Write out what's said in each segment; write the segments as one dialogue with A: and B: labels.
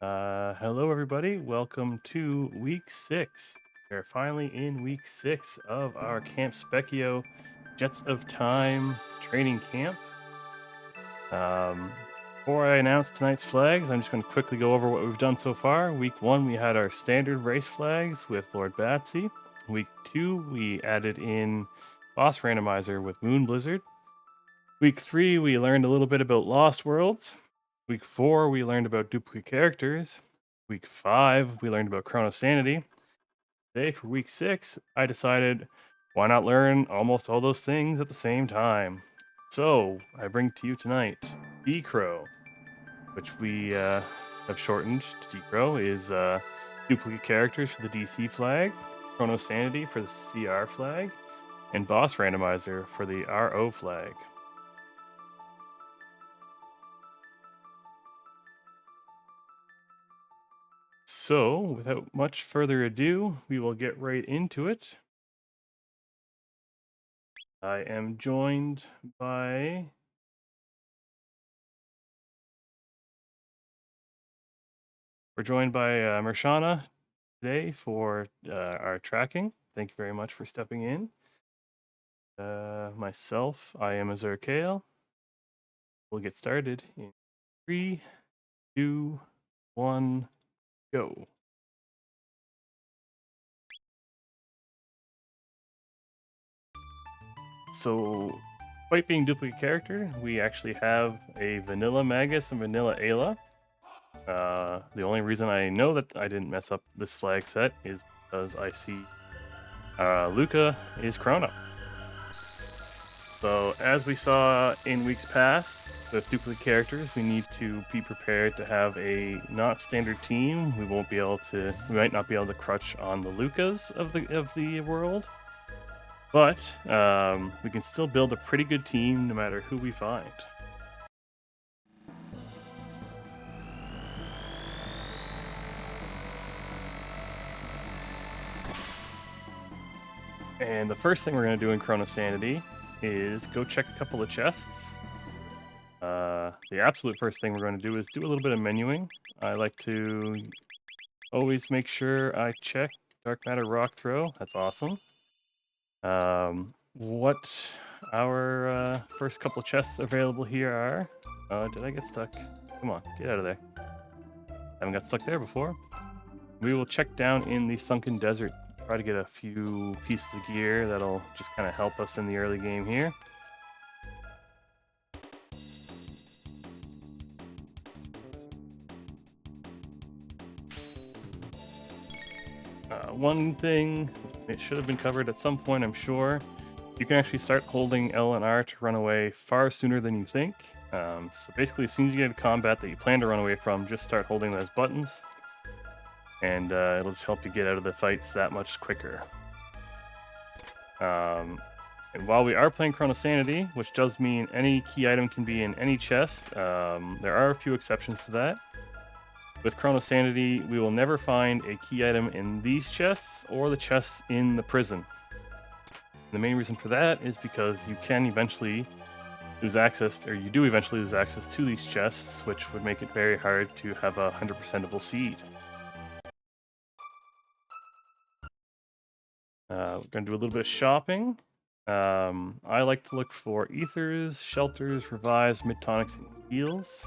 A: Hello, everybody. Welcome to week 6. We're finally in week 6 of our Camp Spekkio Jets of Time training camp. Before I announce tonight's flags, I'm just going to quickly go over what we've done so far. Week 1, we had our standard race flags with Lord Batsy. Week 2, we added in Boss Randomizer with Moon Blizzard. Week 3, we learned a little bit about Lost Worlds. Week 4, we learned about duplicate characters. Week 5, we learned about Chronosanity. Today, for week 6, I decided why not learn almost all those things at the same time. So, I bring to you tonight D-Crow, which we have shortened to D-Crow, is duplicate characters for the DC flag, Chronosanity for the CR flag, and Boss Randomizer for the RO flag. So, without much further ado, we will get right into it. I am joined by Mirshana today for our tracking. Thank you very much for stepping in. Myself, I am AzureCale. We'll get started in 3, 2, 1, go. So, despite being duplicate character, we actually have a vanilla Magus and vanilla Ayla. The only reason I know that I didn't mess up this flag set is because I see Luca is Chrono. So as we saw in weeks past with duplicate characters, we need to be prepared to have a not standard team. We might not be able to crutch on the Lucas of the world, but we can still build a pretty good team no matter who we find. And the first thing we're going to do in Chronosanity is go check a couple of chests. The absolute first thing we're going to do is do a little bit of menuing. I like to always make sure I check Dark Matter Rock Throw. That's awesome. What our first couple of chests available here are... did I get stuck? Come on, get out of there. Haven't got stuck there before. We will check down in the Sunken Desert. Try to get a few pieces of gear that'll just kind of help us in the early game here. One thing, it should have been covered at some point, I'm sure. You can actually start holding L and R to run away far sooner than you think. So basically, as soon as you get into combat that you plan to run away from, just start holding those buttons. And it'll just help you get out of the fights that much quicker. And while we are playing Chronosanity, which does mean any key item can be in any chest, there are a few exceptions to that. With Chronosanity, we will never find a key item in these chests or the chests in the prison. The main reason for that is because you can eventually lose access, or you do eventually lose access to these chests, which would make it very hard to have a 100%able seed. We're going to do a little bit of shopping. I like to look for ethers, shelters, revives, mid-tonics, and heals.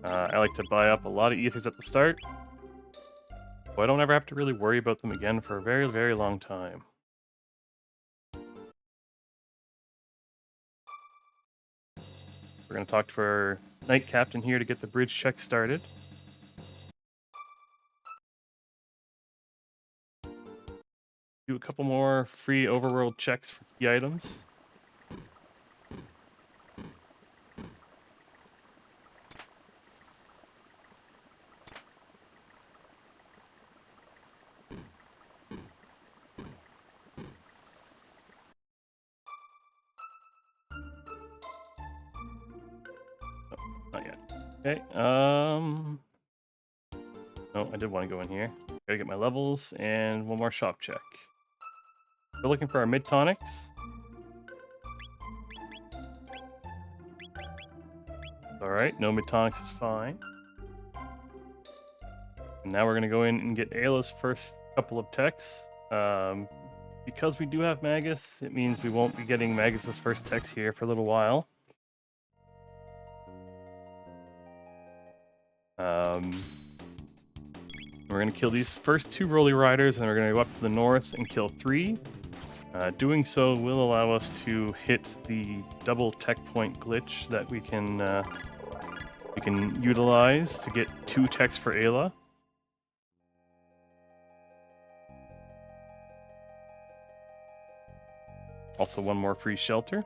A: I like to buy up a lot of ethers at the start, so I don't ever have to really worry about them again for a very, very long time. We're going to talk to our Knight Captain here to get the bridge check started. Do a couple more free overworld checks for key items. Not yet. Okay. No, I did want to go in here. Gotta get my levels and one more shop check. We're looking for our mid tonics. Alright, no mid-tonics is fine. And now we're going to go in and get Ayla's first couple of techs. Because we do have Magus, it means we won't be getting Magus's first techs here for a little while. We're going to kill these first 2 Rolly Riders, and we're going to go up to the north and kill 3. Doing so will allow us to hit the double tech point glitch that we can utilize to get 2 techs for Ayla. Also 1 more free shelter.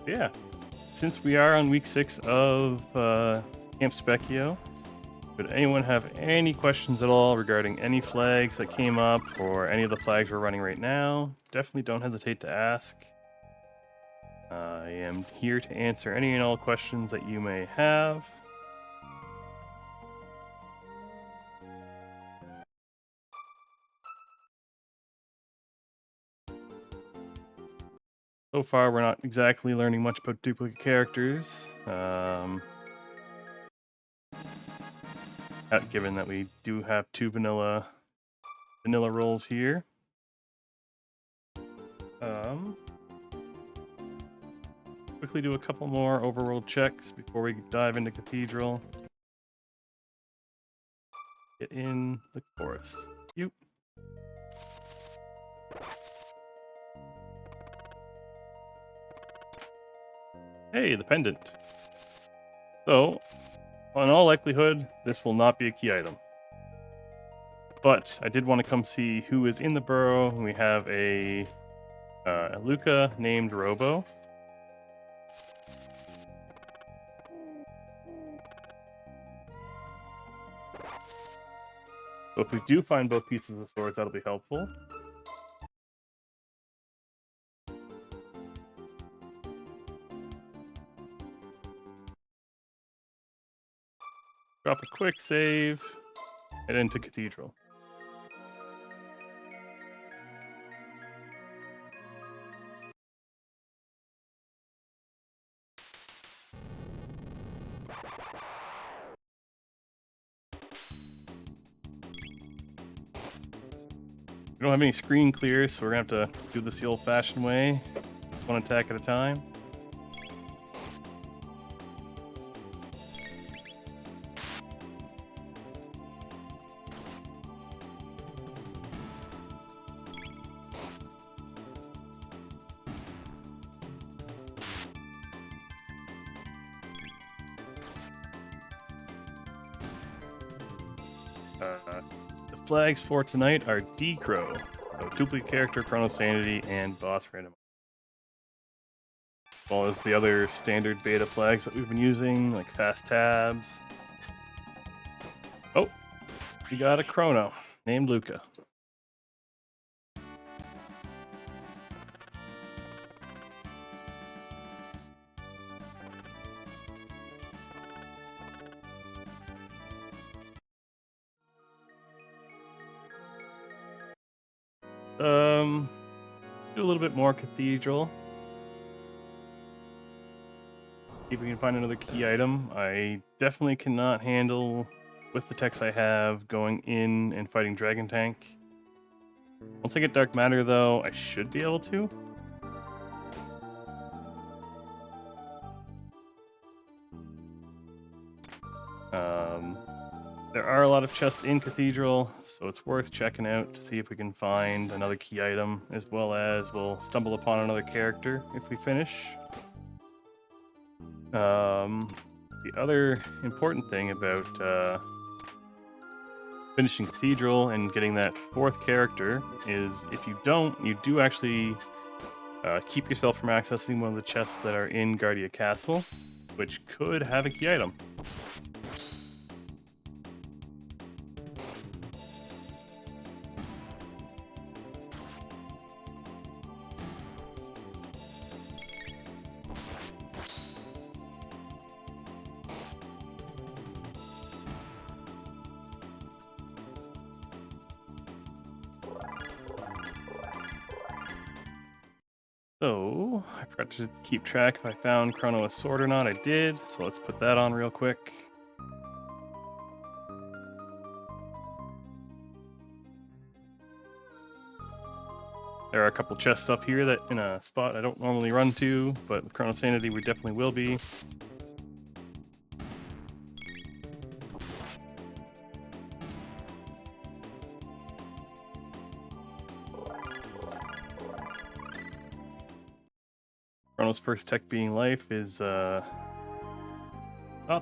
A: Yeah. Since we are on week 6 of Camp Spekkio, would anyone have any questions at all regarding any flags that came up or any of the flags we're running right now? Definitely don't hesitate to ask. I am here to answer any and all questions that you may have. So far, we're not exactly learning much about duplicate characters. Given that we do have 2 vanilla roles here. Quickly do a couple more overworld checks before we dive into Cathedral. Get in the forest. Yoop. Hey, the pendant. So, in all likelihood, this will not be a key item. But I did want to come see who is in the burrow. We have a Luca named Robo. So if we do find both pieces of swords, that'll be helpful. Drop a quick save, head into Cathedral. We don't have any screen clears, so we're gonna have to do this the old-fashioned way, 1 attack at a time. The flags for tonight are D-Crow, so duplicate character, Chronosanity, and boss randomizer. As well as the other standard beta flags that we've been using, like fast tabs. Oh, we got a Chrono named Luca. Do a little bit more Cathedral. See if we can find another key item. I definitely cannot handle, with the techs I have, going in and fighting Dragon Tank. Once I get Dark Matter, though, I should be able to. There are a lot of chests in Cathedral, so it's worth checking out to see if we can find another key item, as well as we'll stumble upon another character if we finish. The other important thing about finishing Cathedral and getting that 4th character is if you don't, you do actually keep yourself from accessing one of the chests that are in Guardia Castle, which could have a key item. So, I forgot to keep track if I found Chrono a sword or not. I did, so let's put that on real quick. There are a couple chests up here that in a spot I don't normally run to, but with Chronosanity we definitely will be. Chrono's first tech being life is not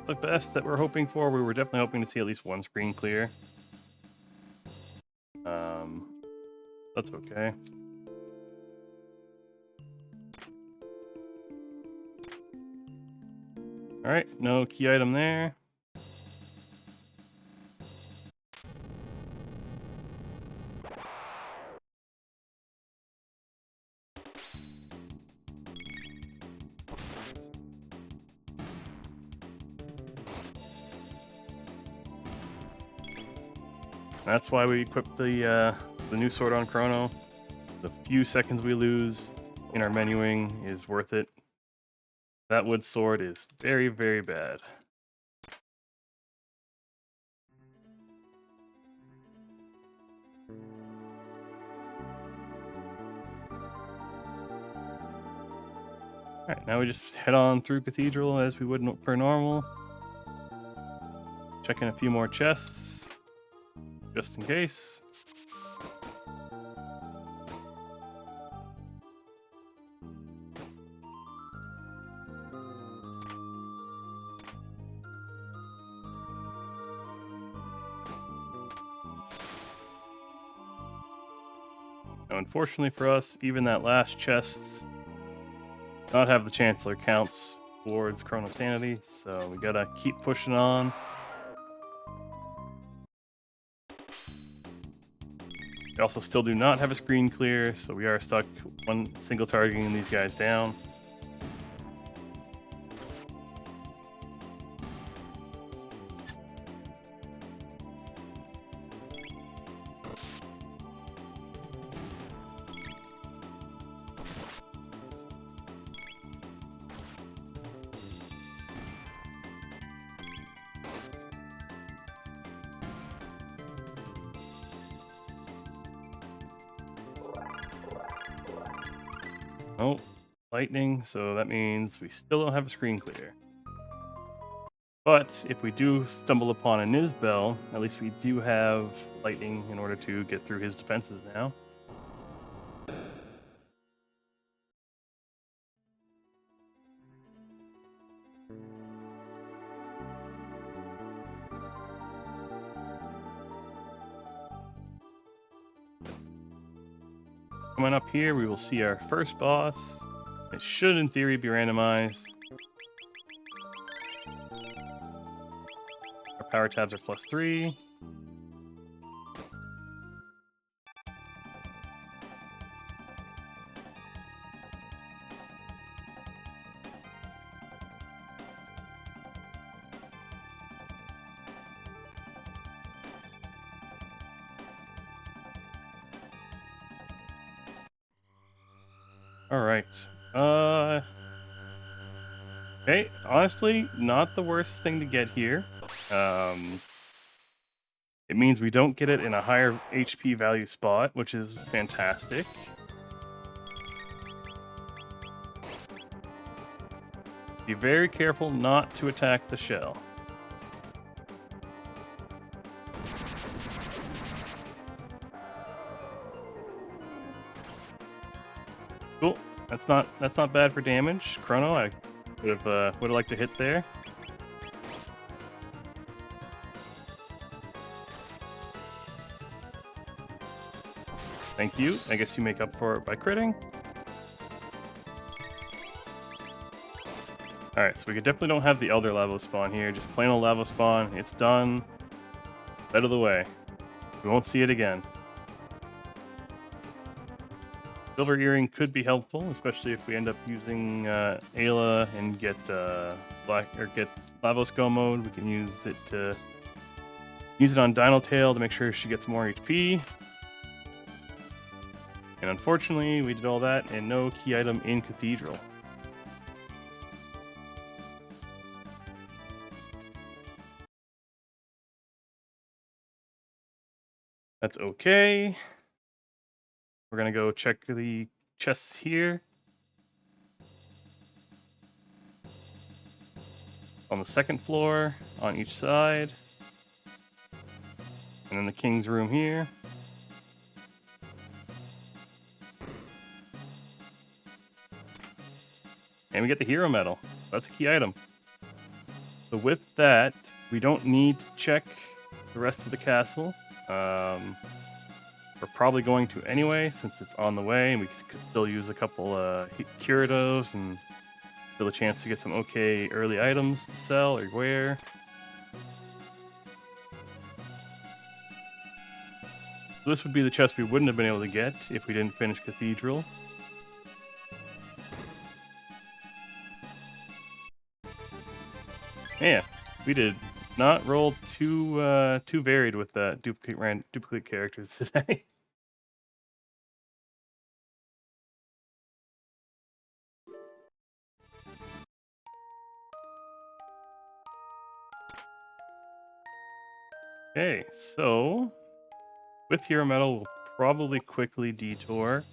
A: the best that we're hoping for. We were definitely hoping to see at least one screen clear. That's okay. Alright, no key item there. That's why we equipped the new sword on Chrono. The few seconds we lose in our menuing is worth it. That wood sword is very, very bad. Alright, now we just head on through Cathedral as we would per normal. Checking a few more chests, just in case. Now, unfortunately for us, even that last chest not have the Chancellor counts towards Chronosanity, so we gotta keep pushing on. We also still do not have a screen clear, so we are stuck one single targeting these guys down. Oh, lightning, so that means we still don't have a screen clear. But if we do stumble upon a Nizbel, at least we do have lightning in order to get through his defenses now. Coming up here, we will see our first boss. It should, in theory, be randomized. Our power tabs are +3. All right. Okay, honestly, not the worst thing to get here. It means we don't get it in a higher HP value spot, which is fantastic. Be very careful not to attack the shell. Cool. That's not bad for damage. Chrono, I would have liked to hit there. Thank you. I guess you make up for it by critting. Alright, so we definitely don't have the Elder Lavo spawn here. Just plain old Lavo spawn. It's done. Out of the way. We won't see it again. Silver Earring could be helpful, especially if we end up using Ayla and get get Lavos Go mode. We can use it on Dino Tail to make sure she gets more HP. And unfortunately, we did all that and no key item in Cathedral. That's okay. We're gonna go check the chests here. On the second floor, on each side. And then the king's room here. And we get the hero medal. That's a key item. So with that, we don't need to check the rest of the castle. We're probably going to anyway, since it's on the way, and we could still use a couple curatives and still a chance to get some okay early items to sell or wear. So this would be the chest we wouldn't have been able to get if we didn't finish Cathedral. Yeah, we did not roll too varied with that duplicate characters today. Okay, so with Hero Metal, we'll probably quickly detour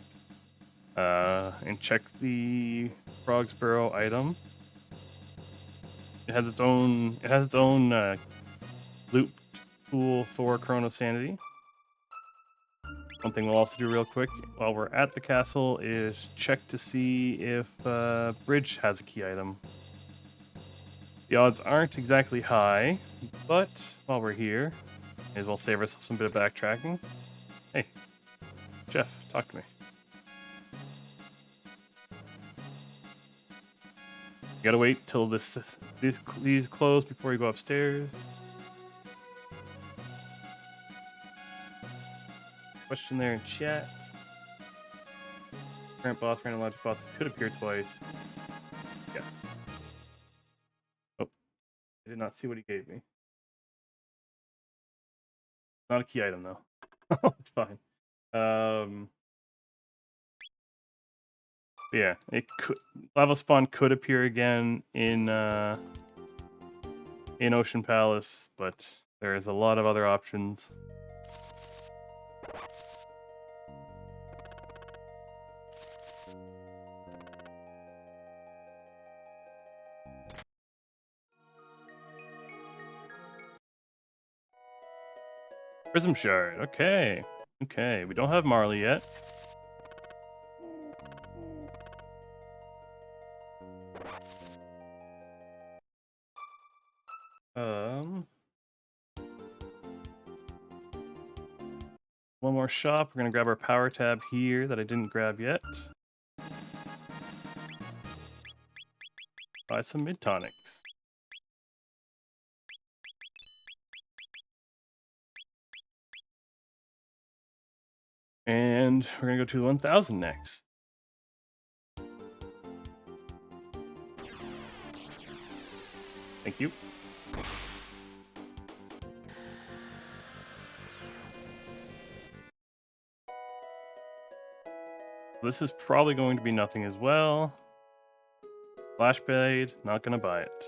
A: and check the Frog's Burrow item. It has its own loop pool for Chronosanity. One thing we'll also do real quick while we're at the castle is check to see if Bridge has a key item. The odds aren't exactly high, but while we're here, may as well save ourselves some bit of backtracking. Hey, Jeff, talk to me. You gotta wait till these close before you go upstairs. Question there in chat. Current boss, random logic boss could appear twice. Yes. Oh, I did not see what he gave me. Not a key item though. It's fine. Yeah, it could. Lava Spawn could appear again in Ocean Palace, but there is a lot of other options. Prism Shard. Okay. Okay, we don't have Marley yet. One more shop. We're gonna grab our power tab here that I didn't grab yet. Buy some mid tonics. And we're gonna go to 1000 next. Thank you. This is probably going to be nothing as well. Flashblade, not gonna buy it.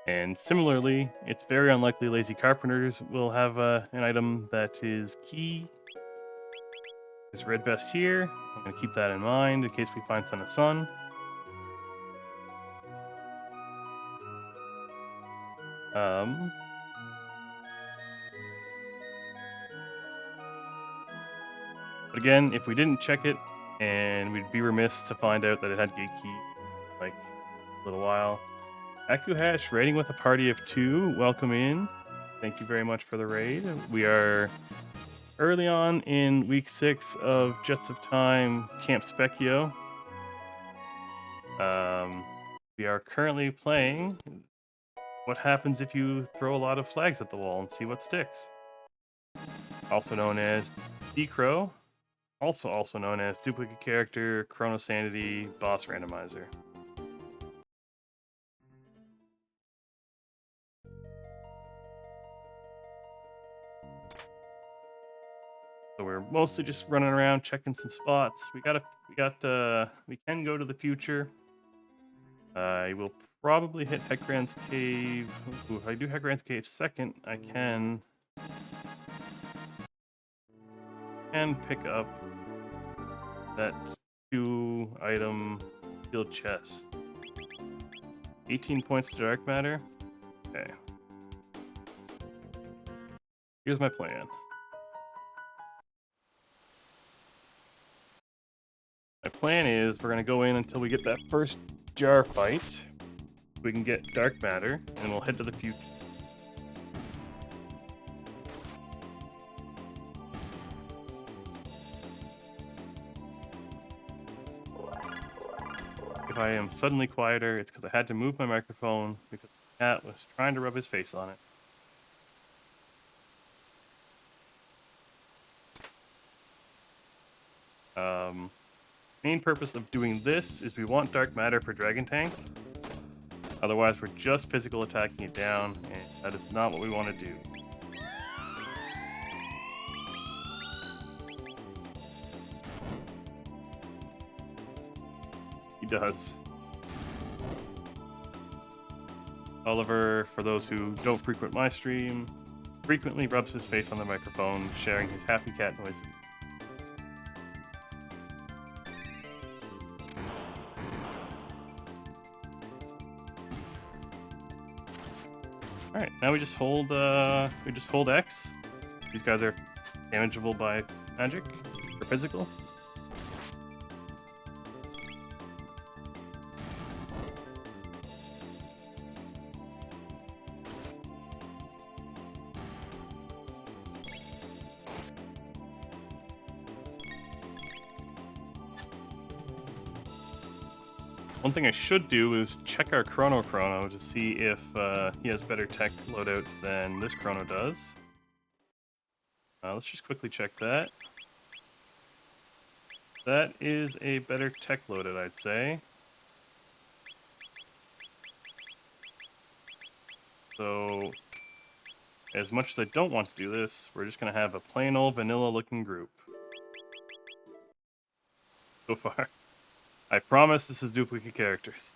A: And similarly, it's very unlikely Lazy Carpenters will have an item that is key. There's Red Vest here. I'm gonna keep that in mind in case we find Son of Sun. But again, if we didn't check it, and we'd be remiss to find out that it had Gatekeep, like, a little while. Akuhash raiding with a party of 2. Welcome in. Thank you very much for the raid. We are early on in week 6 of Jets of Time Camp Spekkio. We are currently playing what happens if you throw a lot of flags at the wall and see what sticks. Also known as Decro. Also known as Duplicate Character, Chronosanity, Boss Randomizer. So we're mostly just running around checking some spots. We can go to the future. I will probably hit Heckran's Cave. Ooh, if I do Heckran's Cave second, I can pick up that 2-item field chest. 18 points to dark matter. Okay. Here's my plan. My plan is we're going to go in until we get that first jar fight. We can get dark matter, and we'll head to the future. If I am suddenly quieter, it's because I had to move my microphone because the cat was trying to rub his face on it. Main purpose of doing this is we want dark matter for Dragon Tank. Otherwise, we're just physical attacking it down, and that is not what we want to do. He does. Oliver, for those who don't frequent my stream, frequently rubs his face on the microphone, sharing his happy cat noises. All right, now we just hold X. These guys are damageable by magic or physical. One thing I should do is check our Chrono to see if he has better tech loadouts than this Chrono does. Let's just quickly check that. That is a better tech loadout, I'd say. So, as much as I don't want to do this, we're just going to have a plain old vanilla looking group. So far. I promise this is duplicate characters.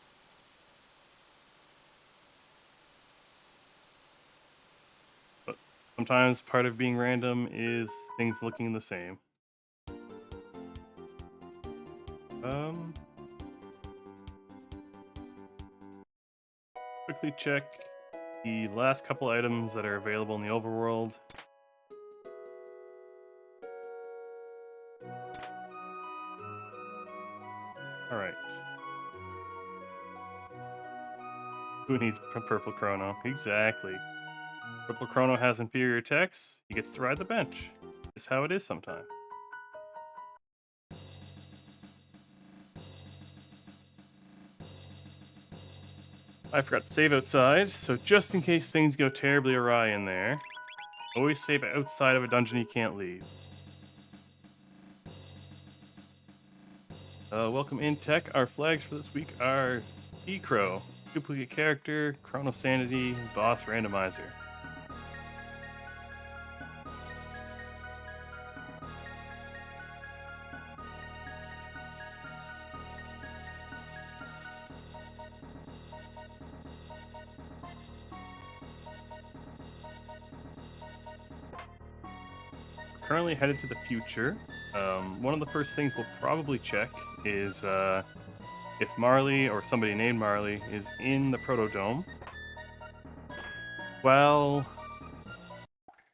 A: But sometimes part of being random is things looking the same. Quickly check the last couple items that are available in the overworld. Alright. Who needs purple Chrono? Exactly. Purple Chrono has inferior techs. He gets to ride the bench. It's how it is sometimes. I forgot to save outside, so just in case things go terribly awry in there, always save outside of a dungeon you can't leave. Welcome in tech. Our flags for this week are E-Crow, duplicate character, Chronosanity, boss randomizer. Currently headed to the future. One of the first things we'll probably check is if Marley or somebody named Marley is in the Protodome. Well,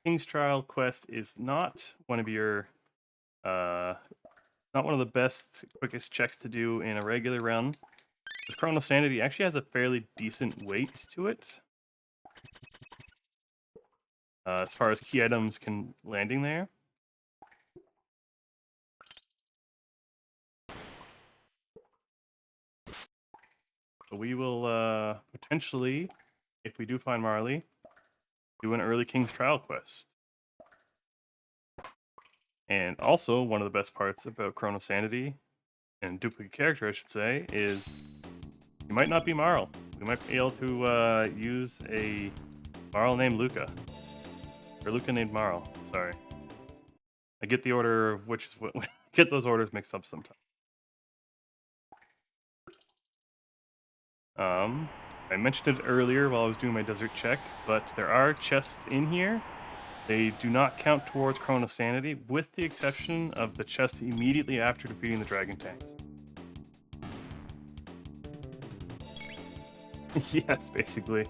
A: King's Trial quest is not one of your not one of the best, quickest checks to do in a regular run. This Chronosanity actually has a fairly decent weight to it. As far as key items landing there. So we will potentially, if we do find Marley, do an early King's Trial quest. And also, one of the best parts about Chronosanity, and duplicate character I should say, is you might not be Marl. We might be able to use a Marl named Luca. Or Luca named Marl, sorry. I get the order of which is what get those orders mixed up sometimes. I mentioned it earlier while I was doing my desert check, but there are chests in here. They do not count towards Chronosanity, with the exception of the chest immediately after defeating the dragon tank. Yes, basically.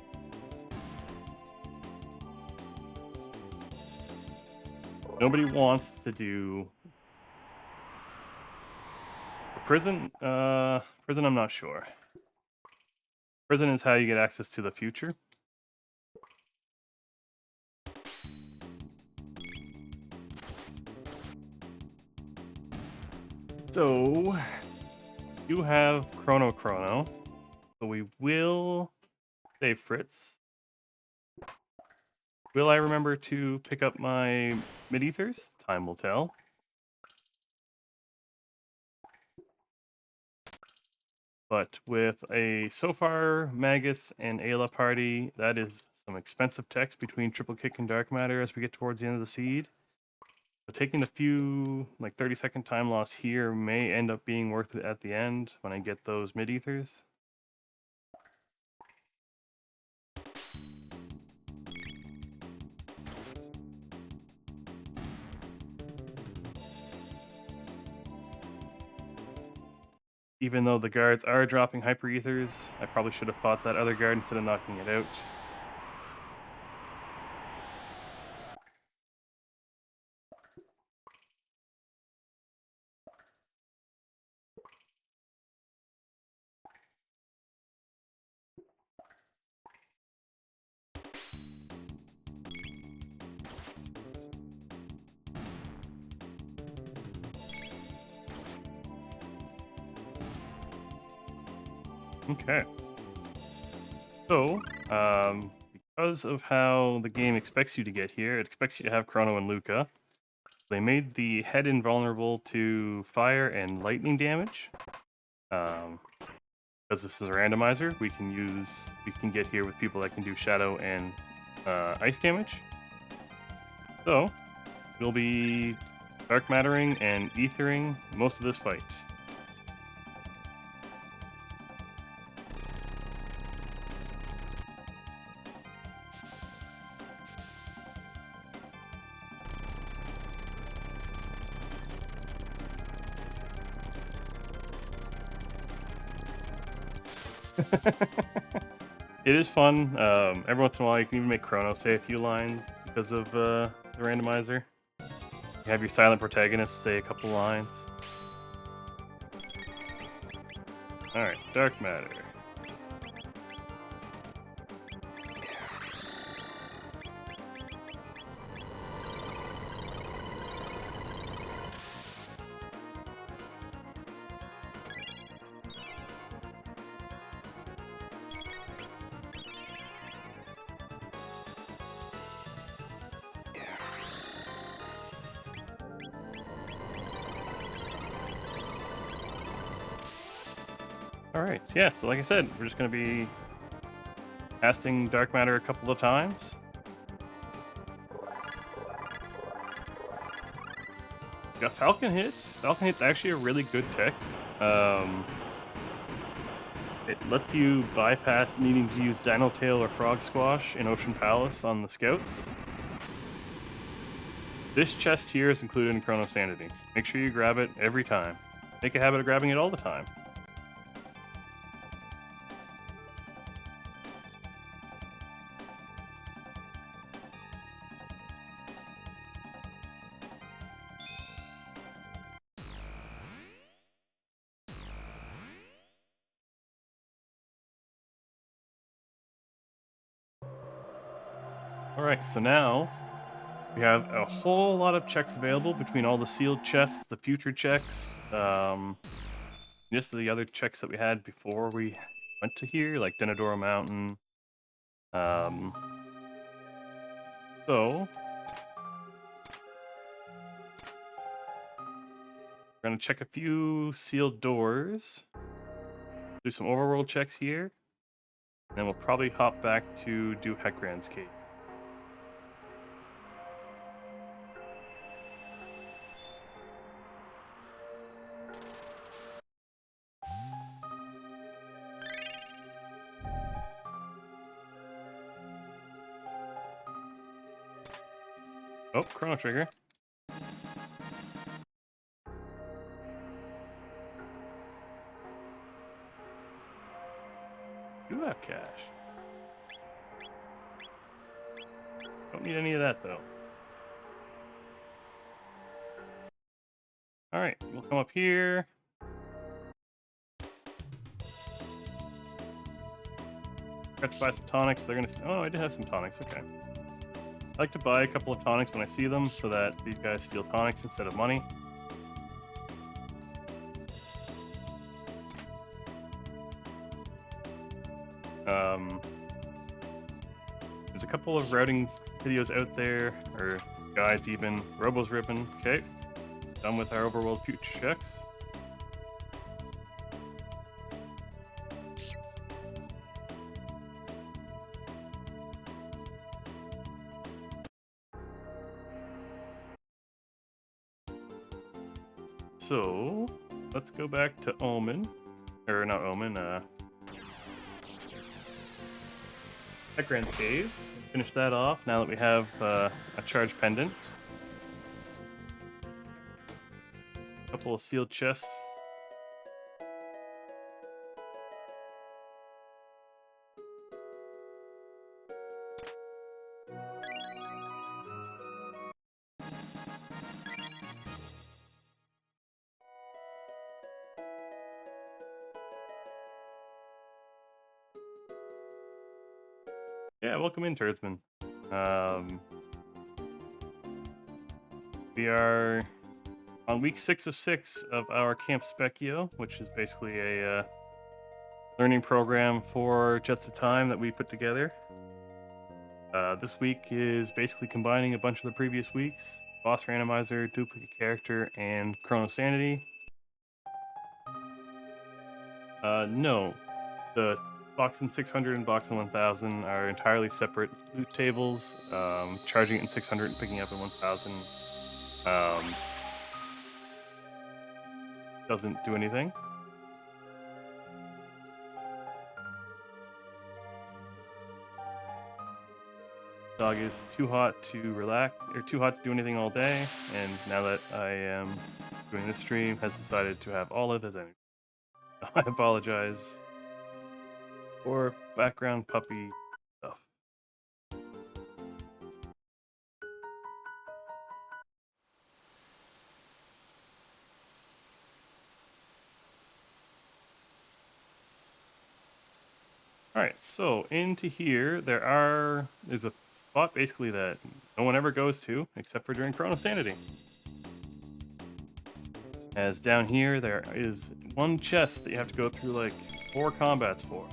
A: Nobody wants to do prison. Prison. I'm not sure. Prison is how you get access to the future. So you have Chrono, so we will save Fritz. Will I remember to pick up my mid-ethers? Time will tell. But with a Sofar, Magus, and Ayla party, that is some expensive text between Triple Kick and Dark Matter as we get towards the end of the seed. But taking a few, like 30-second time loss here may end up being worth it at the end when I get those mid-ethers. Even though the guards are dropping hyper ethers, I probably should have fought that other guard instead of knocking it out. Okay. So, because of how the game expects you to get here, it expects you to have Chrono and Luca. They made the head invulnerable to fire and lightning damage. Because this is a randomizer, we can get here with people that can do shadow and ice damage. So, we'll be dark mattering and ethering most of this fight. It is fun. Every once in a while, you can even make Chrono say a few lines because of the randomizer. You have your silent protagonist say a couple lines. Alright, Dark Matter. Alright, yeah, so like I said, we're just going to be casting Dark Matter a couple of times. Got Falcon Hits. Falcon Hit's actually a really good tech. It lets you bypass needing to use Dino Tail or Frog Squash in Ocean Palace on the scouts. This chest here is included in Chronosanity. Make sure you grab it every time. Make a habit of grabbing it all the time. Alright, so now we have a whole lot of checks available between all the sealed chests, the future checks, just the other checks that we had before we went to here, like Denadora Mountain. So we're gonna check a few sealed doors, do some overworld checks here, and then we'll probably hop back to do Heckran's Cave. Oh, Chrono Trigger. Do have cash. Don't need any of that though. Alright, we'll come up here. Got to buy some tonics. They're gonna. Oh, I did have some tonics. Okay. I like to buy a couple of tonics when I see them so that these guys steal tonics instead of money. There's a couple of routing videos out there, or guides even. Robo's ripping. Okay. Done with our overworld future checks. So, let's go back to Omen. Or not Omen, Ekran's Cave. Finish that off now that we have a charge pendant. A couple of sealed chests. Yeah, welcome in, Turdsman. We are on week 6 of 6 of our Camp Spekkio, which is basically a learning program for Jets of Time that we put together. This week is basically combining a bunch of the previous weeks: Boss Randomizer, Duplicate Character, and Chronosanity. No, the Boxing 600 and Boxing 1000 are entirely separate loot tables. Charging it in 600 and picking up in 1000 doesn't do anything. Dog is too hot to relax, or too hot to do anything all day, and now that I am doing this stream, has decided to have Olive as energy. I apologize for background puppy stuff. Alright, so into here there's a spot basically that no one ever goes to except for during Chronosanity. As down here there is one chest that you have to go through like 4 combats for.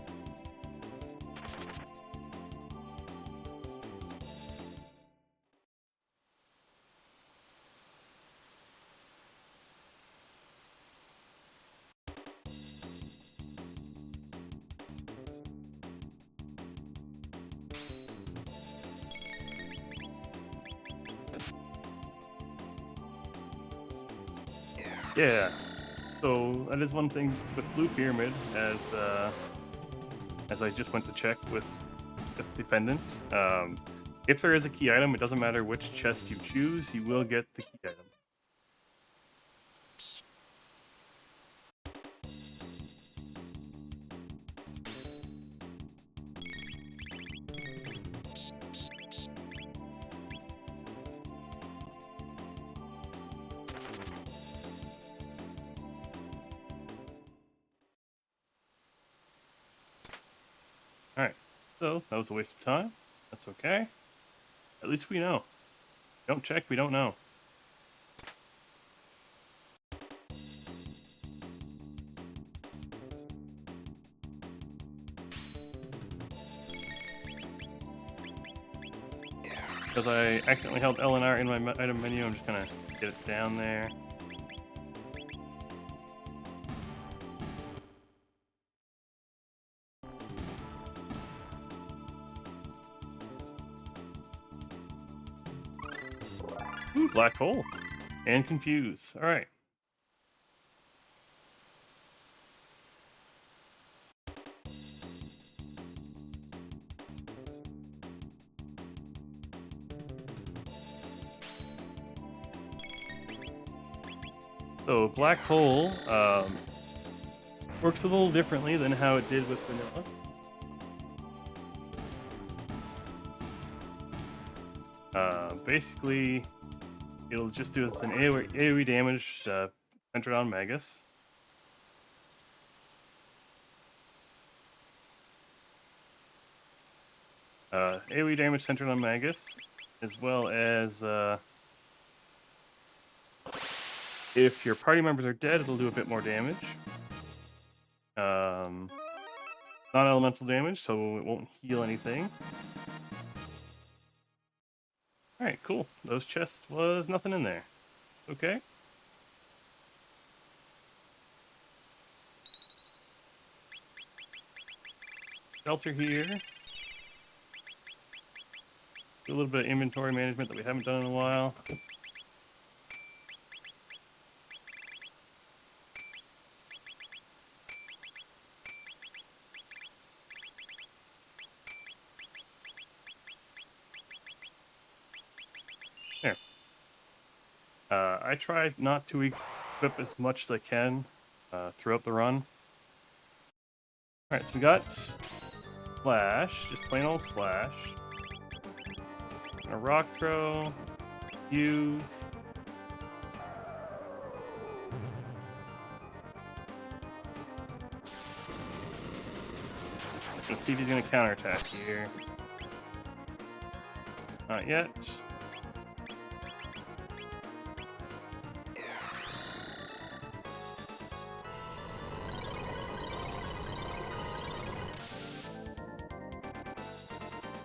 A: Yeah, so that is one thing with Blue Pyramid, as I just went to check with the pendant. If there is a key item, it doesn't matter which chest you choose, you will get the key item. Alright, so that was a waste of time. That's okay. At least we know. Don't check, we don't know. Because I accidentally held L and R in my item menu, I'm just gonna get it down there. Ooh, black hole. And confuse. Alright. So Black Hole works a little differently than how it did with Vanilla. Basically, it'll just do an AoE damage centered on Magus. AoE damage centered on Magus, as well as if your party members are dead, it'll do a bit more damage. Non-elemental damage, so it won't heal anything. Alright, cool. Those chests was nothing in there. Okay. Shelter here. Do a little bit of inventory management that we haven't done in a while. There. I try not to equip as much as I can throughout the run. Alright, so we got Slash, just plain old Slash. A rock throw, use. Let's see if he's gonna counterattack here. Not yet.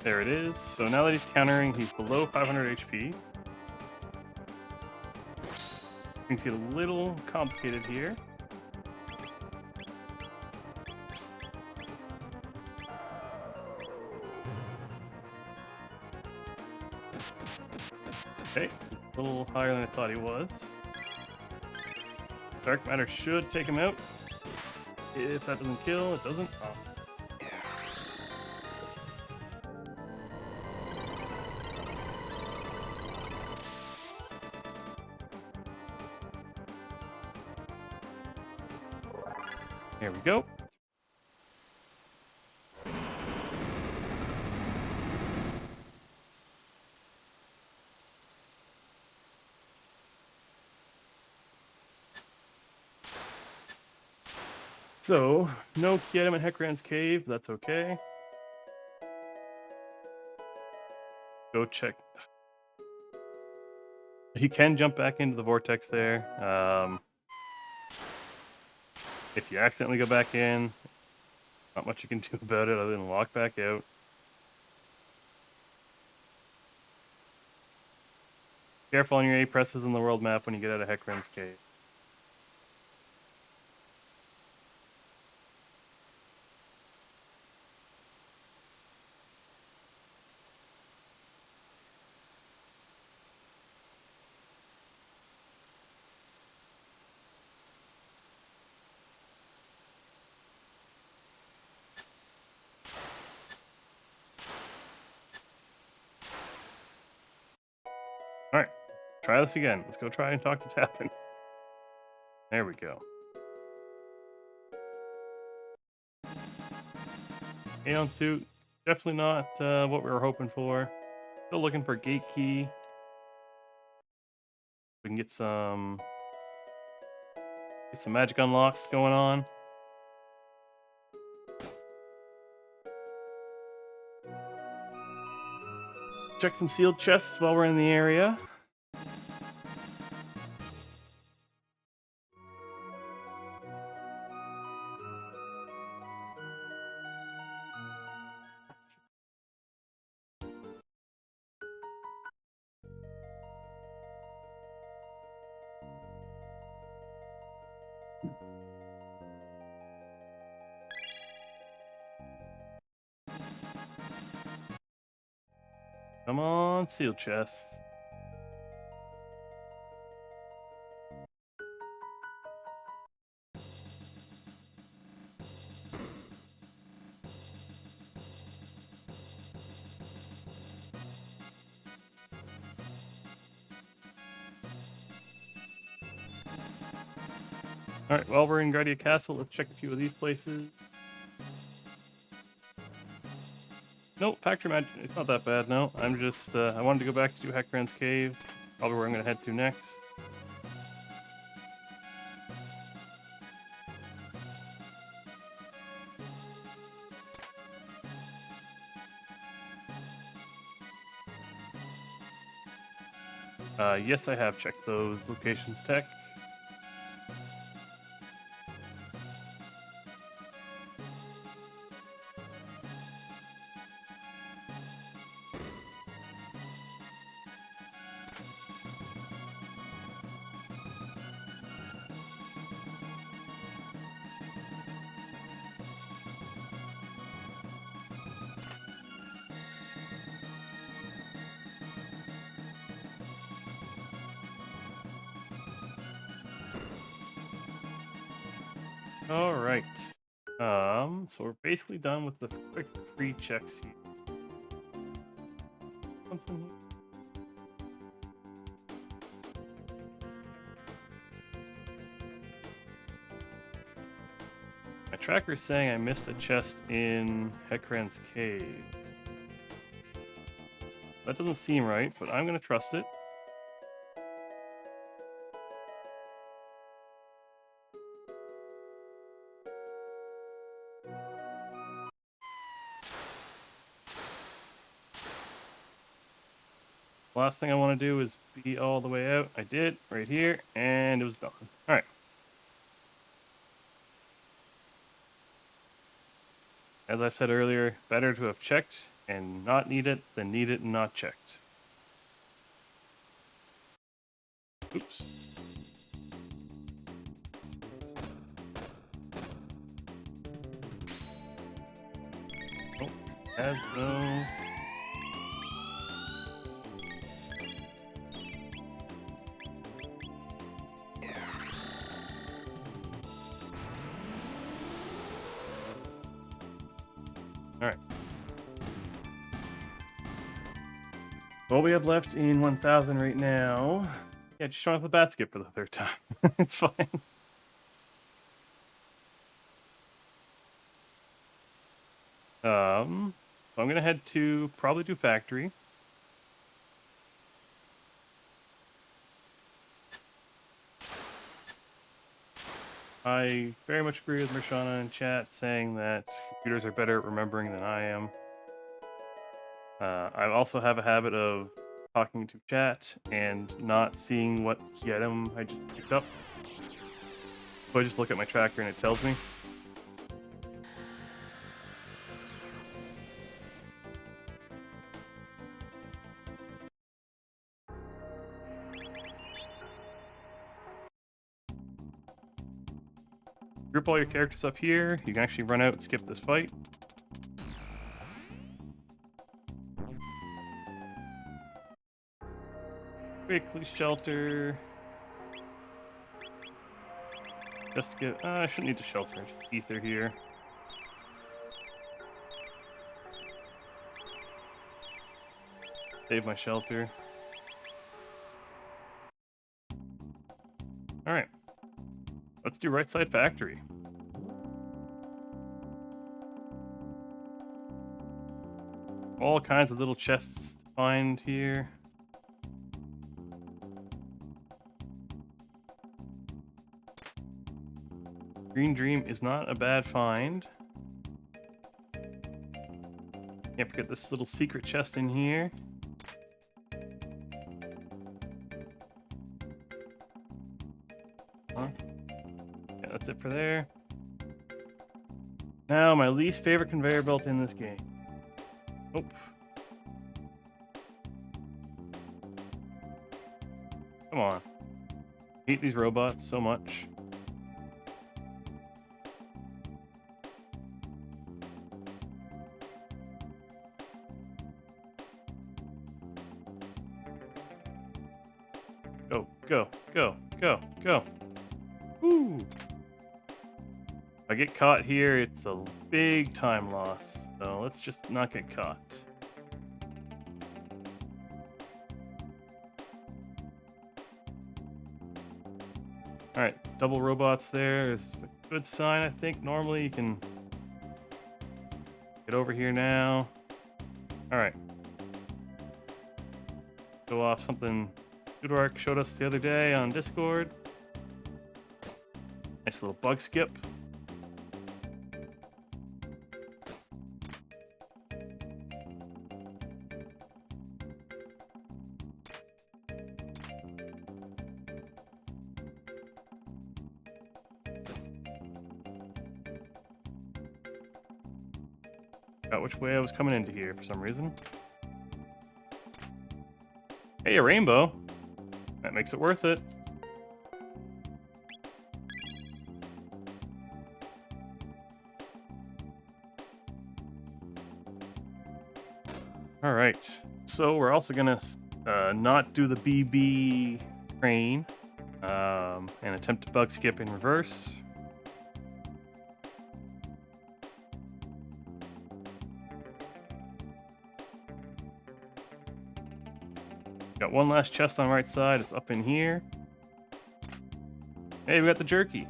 A: There it is. So now that he's countering, he's below 500 HP. Things get a little complicated here. Okay, a little higher than I thought he was. Dark Matter should take him out. If that doesn't kill, it doesn't. Oh. There we go. So, no key item in Hecaran's cave, that's okay. Go check. He can jump back into the vortex there. If you accidentally go back in, not much you can do about it other than walk back out. Careful on your A presses on the world map when you get out of Hecaran's cave. Alright, try this again. Let's go try and talk to Tappan. There we go. Aeon suit, definitely not what we were hoping for. Still looking for gate key. We can get some magic unlocked going on. Check some sealed chests while we're in the area. Come on, sealed chests. Alright, well, we're in Guardia Castle. Let's check a few of these places. Nope, Factory Magic, it's not that bad, no. I'm just, I wanted to go back to do Heckran's Cave. Probably where I'm going to head to next. Yes, I have checked those locations tech. Alright. So we're basically done with the quick free checks here. Something here. My tracker's saying I missed a chest in Heckran's Cave. That doesn't seem right, but I'm gonna trust it. Last thing I want to do is be all the way out. I did, right here, and it was done. Alright. As I said earlier, better to have checked and not need it than need it and not checked. Oops. Oh, as though... Alright. What we have left in 1000 right now... Yeah, just showing off the bat skip for the third time. It's fine. So I'm gonna head to probably do factory. I very much agree with Mirshana in chat saying that computers are better at remembering than I am. I also have a habit of talking to chat and not seeing what key item I just picked up. So I just look at my tracker and it tells me. Group all your characters up here. You can actually run out and skip this fight. Quickly shelter. Just get. I shouldn't need to shelter. Just ether here. Save my shelter. All right. Let's do right side factory. All kinds of little chests to find here. Green Dream is not a bad find. Can't forget this little secret chest in here. Huh? Yeah, that's it for there. Now, my least favorite conveyor belt in this game. Oh. Come on. I hate these robots so much. Go, go, go, go, go. Woo! If I get caught here, it's a big time loss. So let's just not get caught. All right, double robots there is a good sign, I think. Normally you can get over here now. All right. Go off something Goodwark showed us the other day on Discord. Nice little bug skip. Got which way I was coming into here for some reason. Hey, a rainbow. That makes it worth it. All right. So we're also gonna not do the BB train and attempt to bug skip in reverse. Got one last chest on the right side. It's up in here. Hey, we got the jerky.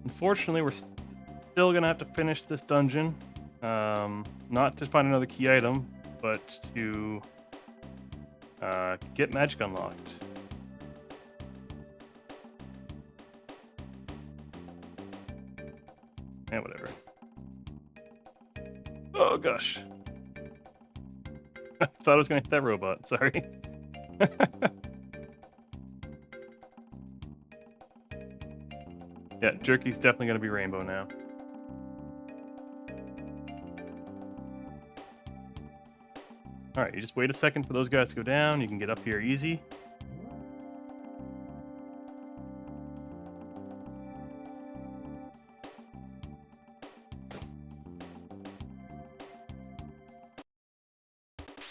A: Unfortunately, we're still gonna have to finish this dungeon. Not to find another key item, but to get magic unlocked. And whatever. Oh gosh. I thought I was gonna hit that robot, sorry. Yeah, jerky's definitely gonna be rainbow now. Alright, you just wait a second for those guys to go down, you can get up here easy.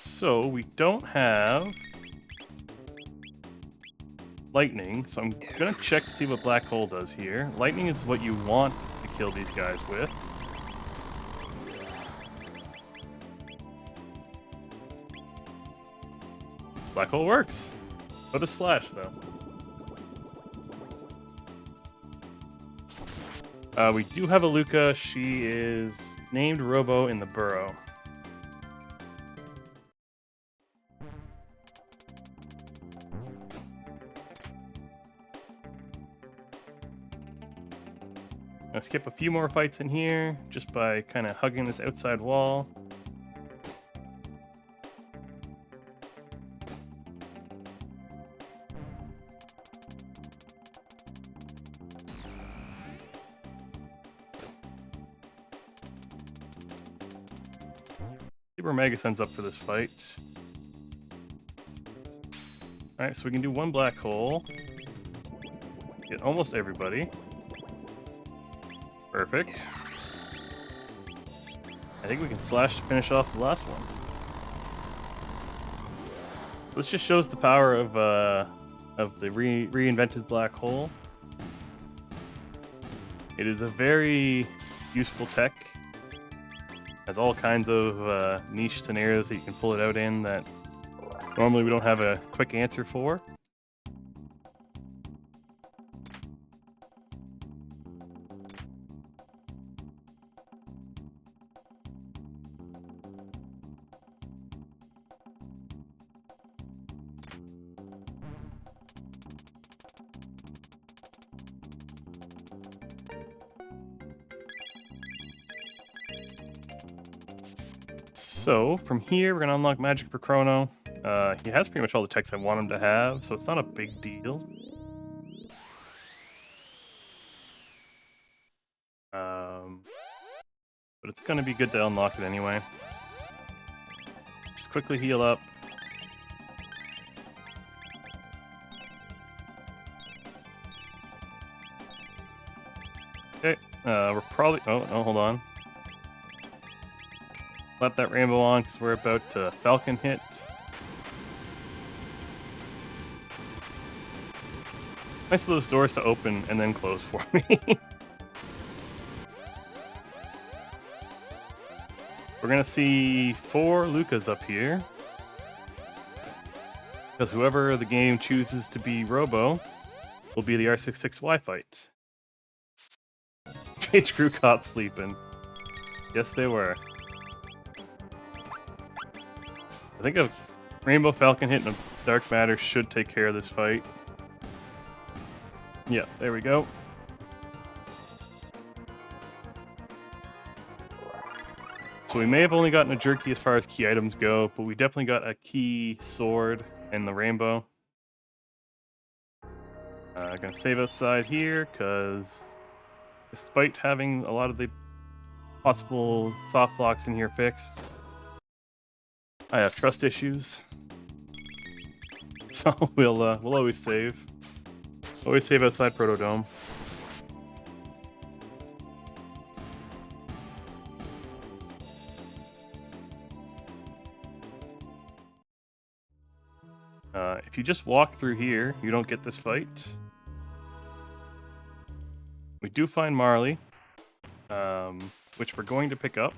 A: So we don't have lightning, so I'm gonna check to see what black hole does here. Lightning is what you want to kill these guys with. Black hole works. So does slash though. We do have a Luca. She is named Robo in the burrow. I'll skip a few more fights in here just by kind of hugging this outside wall. See where Mega sends up for this fight. Alright, so we can do one black hole. Get almost everybody. Perfect. I think we can slash to finish off the last one. This just shows the power of the reinvented black hole. It is a very useful tech. Has all kinds of niche scenarios that you can pull it out in that normally we don't have a quick answer for. So, from here, we're going to unlock magic for Chrono. He has pretty much all the techs I want him to have, so it's not a big deal. But it's going to be good to unlock it anyway. Just quickly heal up. Okay, we're probably... Oh, no, hold on. Let that rainbow on because we're about to Falcon hit. Nice of those doors to open and then close for me. We're gonna see 4 Lucas up here. Because whoever the game chooses to be Robo will be the R66Y fight. Trade crew caught sleeping. Yes, they were. I think a Rainbow Falcon hit and a Dark Matter should take care of this fight. Yeah, there we go. So we may have only gotten a jerky as far as key items go, but we definitely got a key sword and the rainbow. Gonna save outside here, because despite having a lot of the possible soft locks in here fixed, I have trust issues. So we'll always save. Always save outside Protodome. If you just walk through here, you don't get this fight. We do find Marley, which we're going to pick up.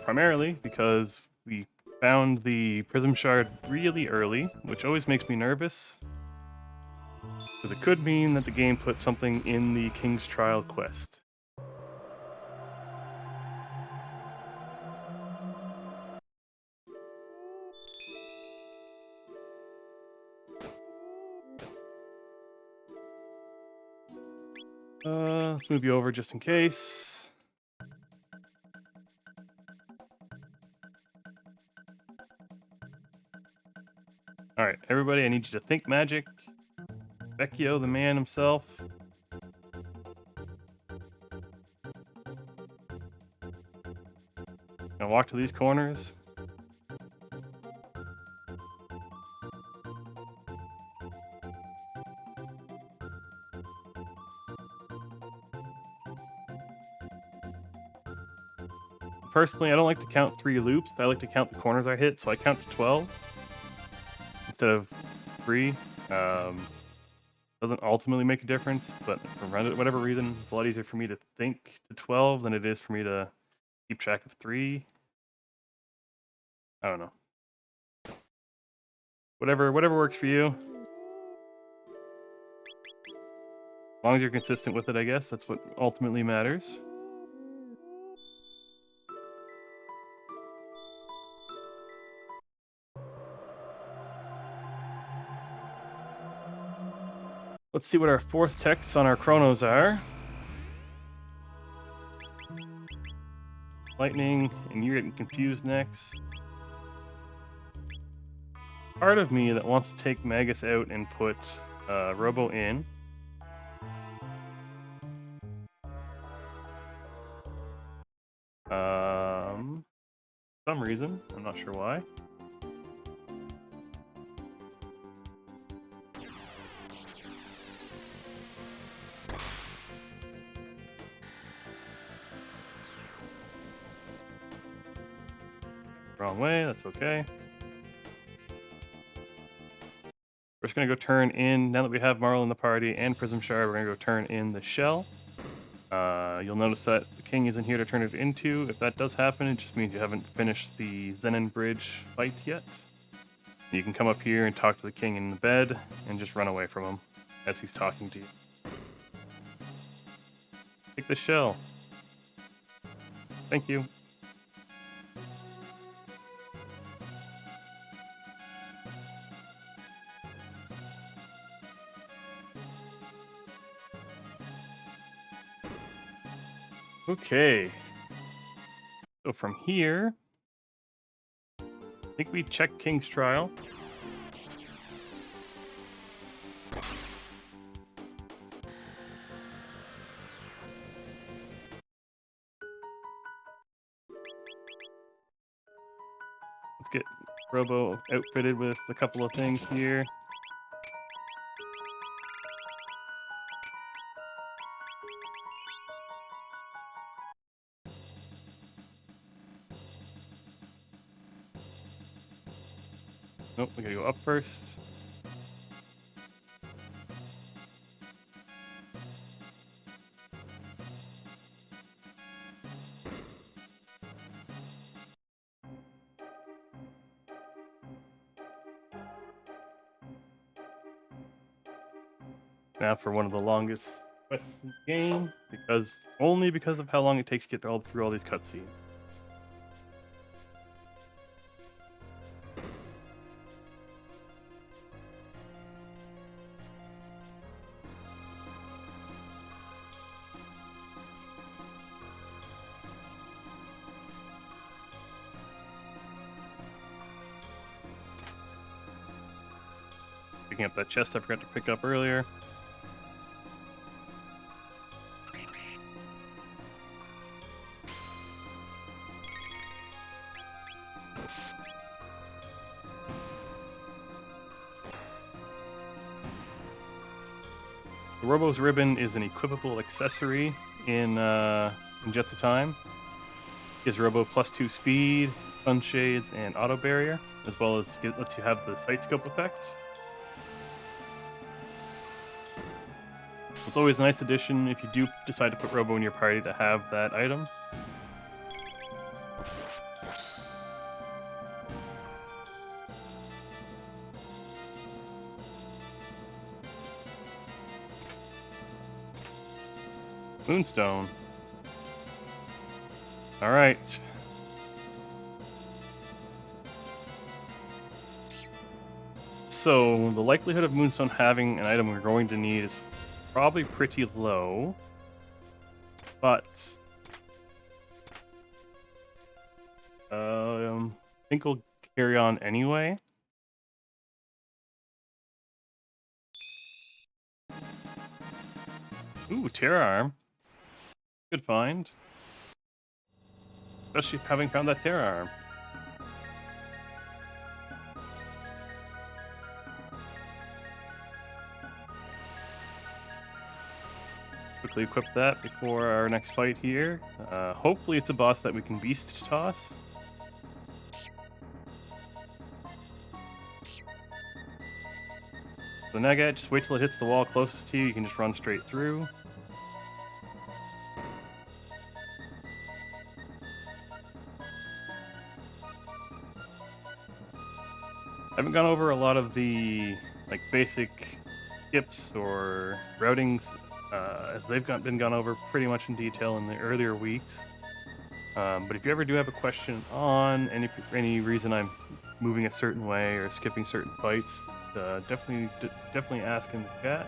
A: Primarily because we found the Prism Shard really early, which always makes me nervous. Because it could mean that the game put something in the King's Trial quest. Let's move you over just in case. Alright, everybody, I need you to think magic. Spekkio, the man himself. Gonna walk to these corners. Personally, I don't like to count 3 loops. I like to count the corners I hit, so I count to 12 instead of 3. Doesn't ultimately make a difference, but for whatever reason, it's a lot easier for me to think to 12 than it is for me to keep track of 3. I don't know. Whatever works for you. As long as you're consistent with it, I guess. That's what ultimately matters. Let's see what our 4th texts on our chronos are. Lightning, and you're getting confused next. Part of me that wants to take Magus out and put Robo in. Some reason, I'm not sure why. Wrong way, that's okay. We're just gonna go turn in, now that we have Marl in the party and Prism Shard, we're gonna go turn in the shell. You'll notice that the king isn't here to turn it into. If that does happen, it just means you haven't finished the Zenon Bridge fight yet. You can come up here and talk to the king in the bed and just run away from him as he's talking to you. Take the shell. Thank you. Okay. So from here, I think we check King's Trial. Let's get Robo outfitted with a couple of things here. Nope, we gotta go up first. Now for one of the longest quests in the game, only because of how long it takes to get through all these cutscenes. Picking up that chest I forgot to pick up earlier. The Robo's Ribbon is an equipable accessory in Jets of Time. It gives Robo +2 speed, sunshades, and auto barrier, as well as lets you have the sight scope effect. It's always a nice addition if you do decide to put Robo in your party to have that item. Moonstone. Alright. So, the likelihood of Moonstone having an item we're going to need is probably pretty low. But I think we'll carry on anyway. Ooh, Terra Arm. Good find. Especially having found that Terra Arm. Quickly equip that before our next fight here. Hopefully it's a boss that we can beast toss. The Nugget, just wait till it hits the wall closest to you, you can just run straight through. I haven't gone over a lot of the basic skips or routings, as they've been gone over pretty much in detail in the earlier weeks. But if you ever do have a question on any reason I'm moving a certain way or skipping certain fights, definitely ask in the chat.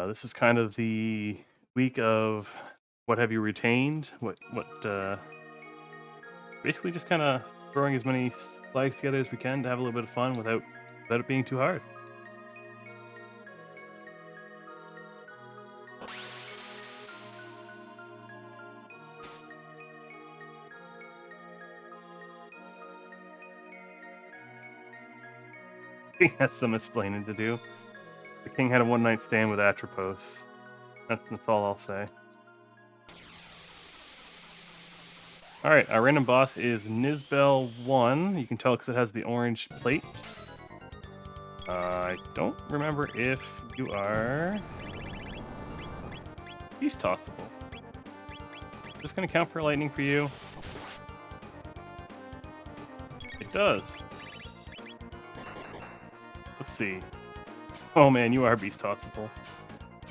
A: This is kind of the week of what have you retained, basically just kind of throwing as many flags together as we can to have a little bit of fun without it being too hard. King has some explaining to do. The king had a one-night stand with Atropos. That's all I'll say. Alright, our random boss is Nizbel 1. You can tell because it has the orange plate. I don't remember if you are... He's tossable. Just gonna count for lightning for you. It does. Let's see. Oh man, you are beast tossable.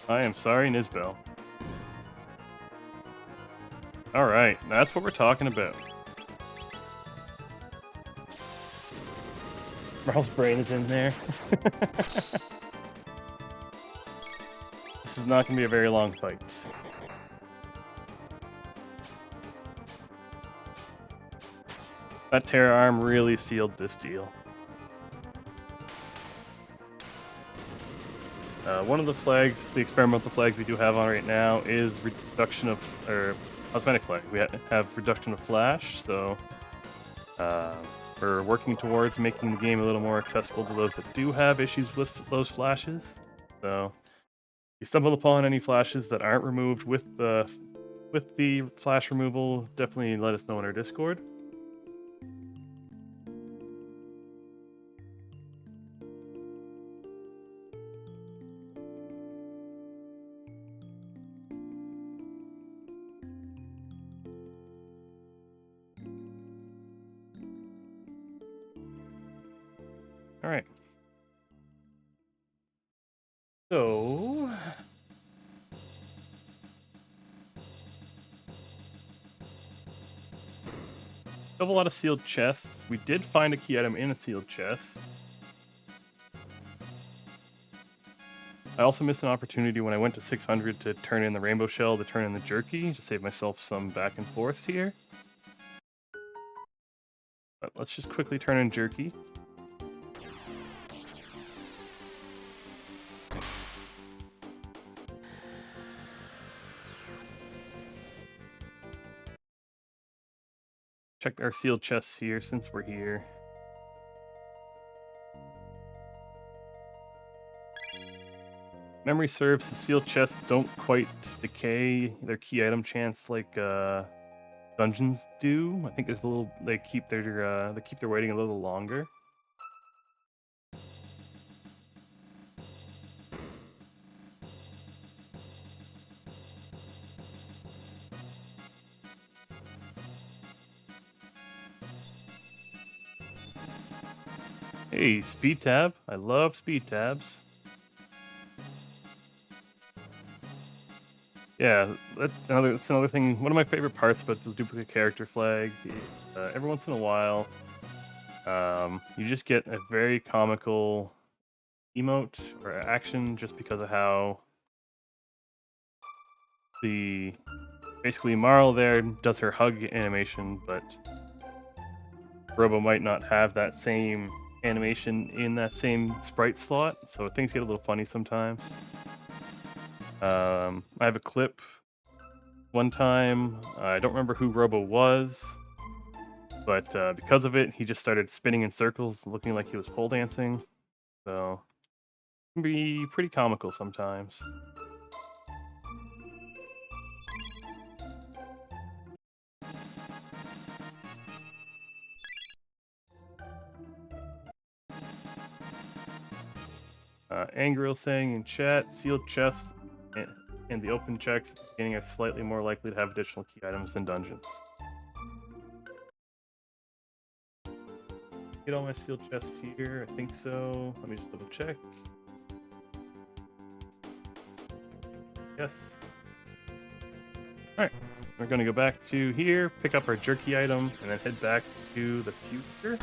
A: I am sorry, Nizbel. Alright, that's what we're talking about. Marl's brain is in there. This is not going to be a very long fight. That Terra Arm really sealed this deal. One of the flags, the experimental flags we do have on right now, is reduction of, or cosmetic flag. We have reduction of flash, so we're working towards making the game a little more accessible to those that do have issues with those flashes. So, if you stumble upon any flashes that aren't removed with the flash removal, definitely let us know in our Discord. All right. So have a lot of sealed chests. We did find a key item in a sealed chest. I also missed an opportunity when I went to 600 to turn in the rainbow shell to turn in the jerky to save myself some back and forth here. But let's just quickly turn in jerky. Check our sealed chests here since we're here. Memory serves, the sealed chests don't quite decay their key item chance like dungeons do. I think there's a little they keep their waiting a little longer. Hey, speed tab. I love speed tabs. Yeah, that's another thing. One of my favorite parts about the duplicate character flag. Every once in a while, you just get a very comical emote or action just because of how basically Marl there does her hug animation, but Robo might not have that same animation in that same sprite slot, so things get a little funny sometimes. I have a clip. One time, I don't remember who Robo was, but because of it, he just started spinning in circles, looking like he was pole dancing. So, it can be pretty comical sometimes. Angril saying in chat, sealed chests and the open checks at the beginning are slightly more likely to have additional key items than dungeons. Get all my sealed chests here, I think so. Let me just double check. Yes. Alright, we're gonna go back to here, pick up our jerky item, and then head back to the future.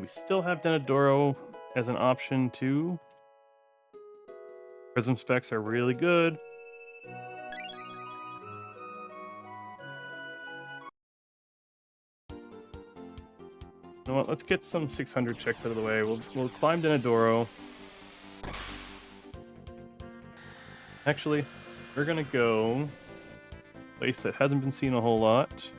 A: We still have Denadoro as an option too. Prism specs are really good. You know what? Let's get some 600 checks out of the way. We'll climb Denadoro. Actually, we're gonna go a place that hasn't been seen a whole lot.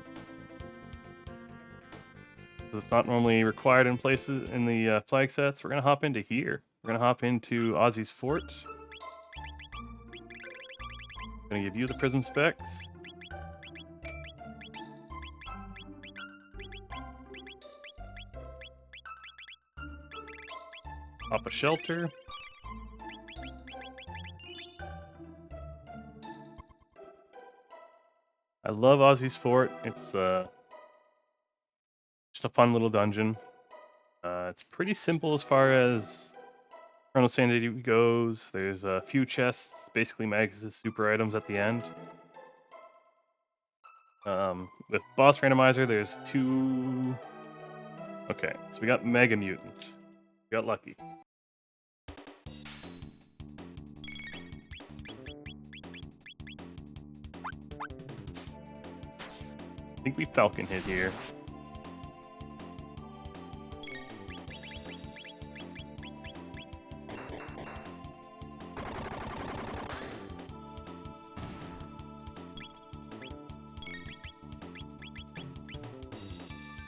A: It's not normally required in places in the flag sets. We're gonna hop into here. We're gonna hop into Aussie's fort. Gonna give you the prism specs. Pop a shelter. I love Aussie's fort. It's just a fun little dungeon. It's pretty simple as far as Chronosanity goes. There's a few chests, basically Magus' super items at the end. With boss randomizer, there's 2. Okay, so we got Mega Mutant. We got lucky. I think we Falcon hit here.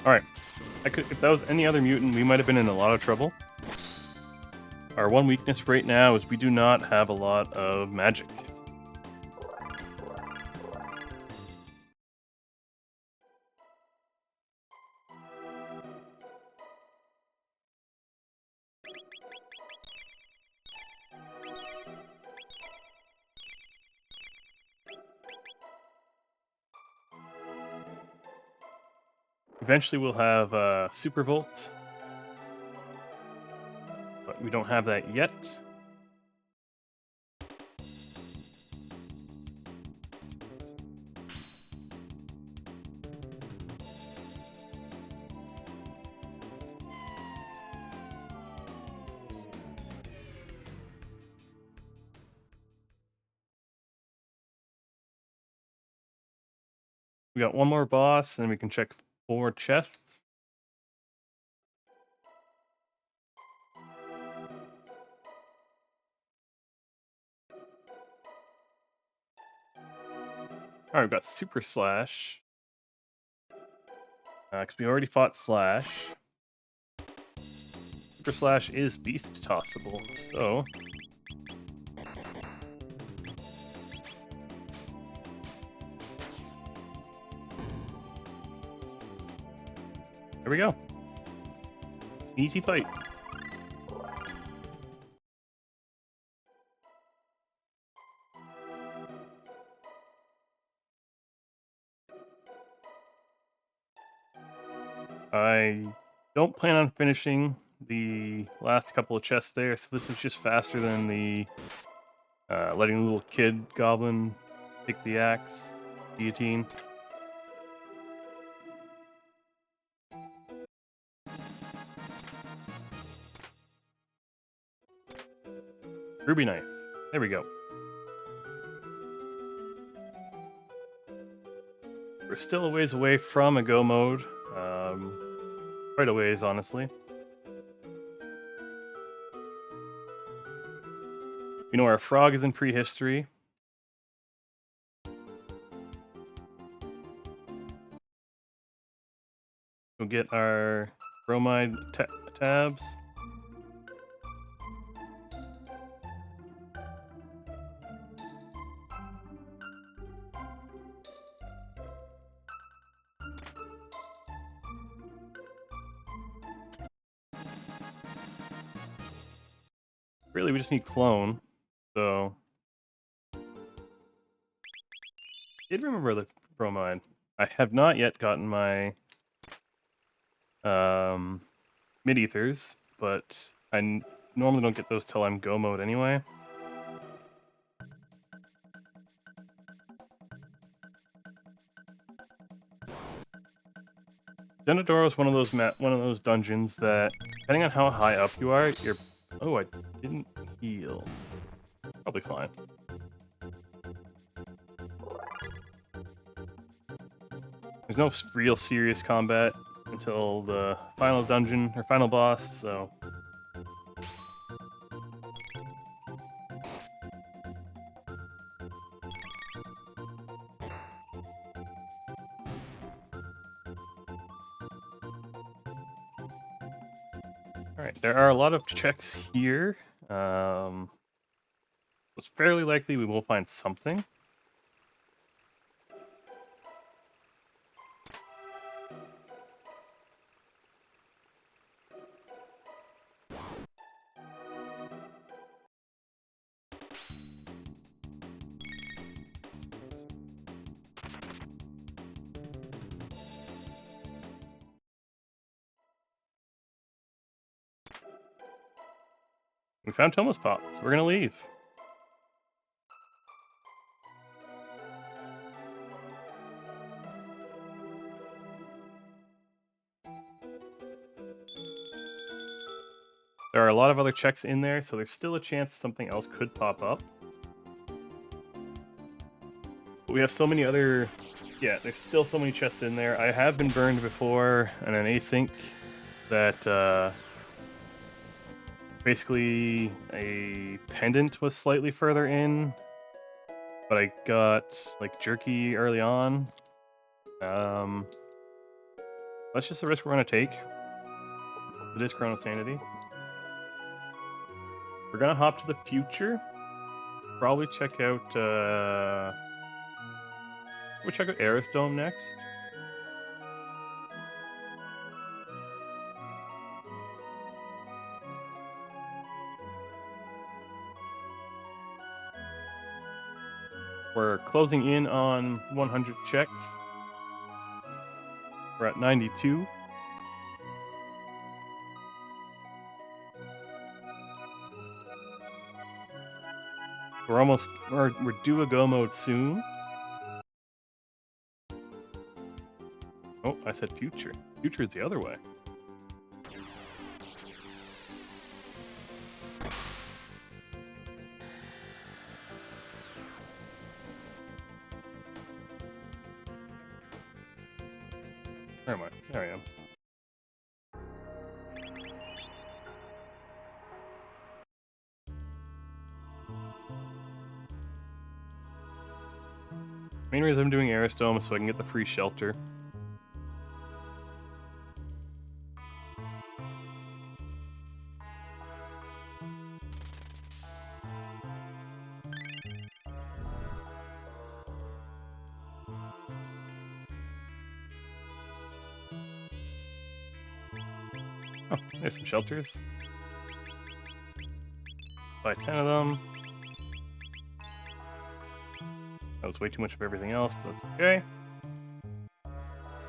A: Alright. If that was any other mutant, we might have been in a lot of trouble. Our one weakness right now is we do not have a lot of magic. Eventually we'll have Super Volt, but we don't have that yet. We got one more boss, and we can check 4 chests. All right, we've got Super Slash. Because we already fought Slash. Super Slash is beast tossable, so there we go. Easy fight. I don't plan on finishing the last couple of chests there, so this is just faster than the letting the little kid goblin pick the axe, guillotine. Ruby knife. There we go. We're still a ways away from a go mode. Quite a ways, honestly. You know, our frog is in prehistory. We'll get our bromide tabs. Really, we just need clone. So, did remember the bromide. I have not yet gotten my mid ethers, but I normally don't get those till I'm go mode anyway. Denadoro is one of those dungeons that, depending on how high up you are, you're. Oh, I didn't heal. Probably fine. There's no real serious combat until the final dungeon or final boss, so. Alright, there are a lot of checks here. It's fairly likely we will find something. We found Thomas Pop, so we're gonna leave. There are a lot of other checks in there, so there's still a chance something else could pop up. But we have so many other... Yeah, there's still so many chests in there. I have been burned before in an async that basically a pendant was slightly further in, but I got like jerky early on. That's just the risk we're gonna take. It is Chronosanity. We're gonna hop to the future. Probably check out we'll check out Eris Dome next. We're closing in on 100 checks. We're at 92. We're due a go mode soon. Oh, I said future. Future is the other way. Where am I? There I am. Main reason I'm doing Aerostome is so I can get the free shelter. Oh, there's some shelters. Buy 10 of them. That was way too much of everything else, but that's okay.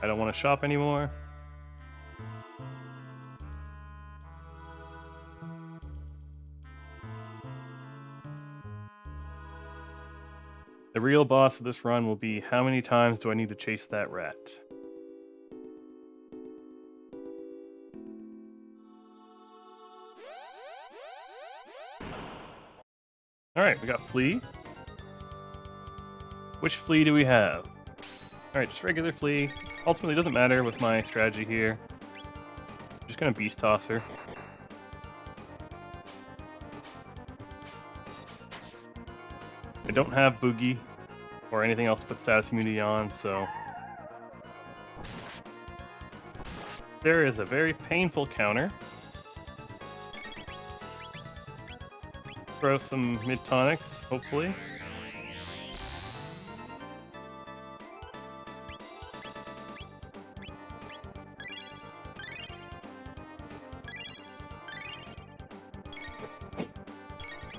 A: I don't want to shop anymore. The real boss of this run will be how many times do I need to chase that rat? Alright, we got Flea. Which Flea do we have? Alright, just regular Flea. Ultimately, doesn't matter with my strategy here. I'm just gonna Beast Toss her. I don't have Boogie or anything else to put status immunity on, so... There is a very painful counter. Throw some mid-tonics, hopefully.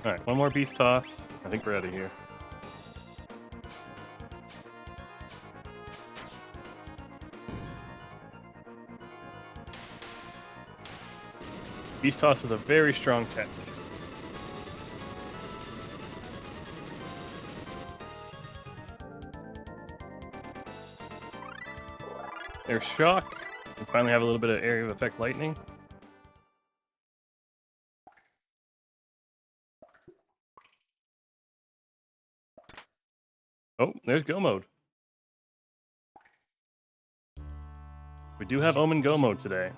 A: Alright, one more Beast Toss. I think we're out of here. Beast Toss is a very strong tech. There's Shock. We finally have a little bit of area of effect lightning. Oh, there's Go Mode. We do have Omen Go Mode today.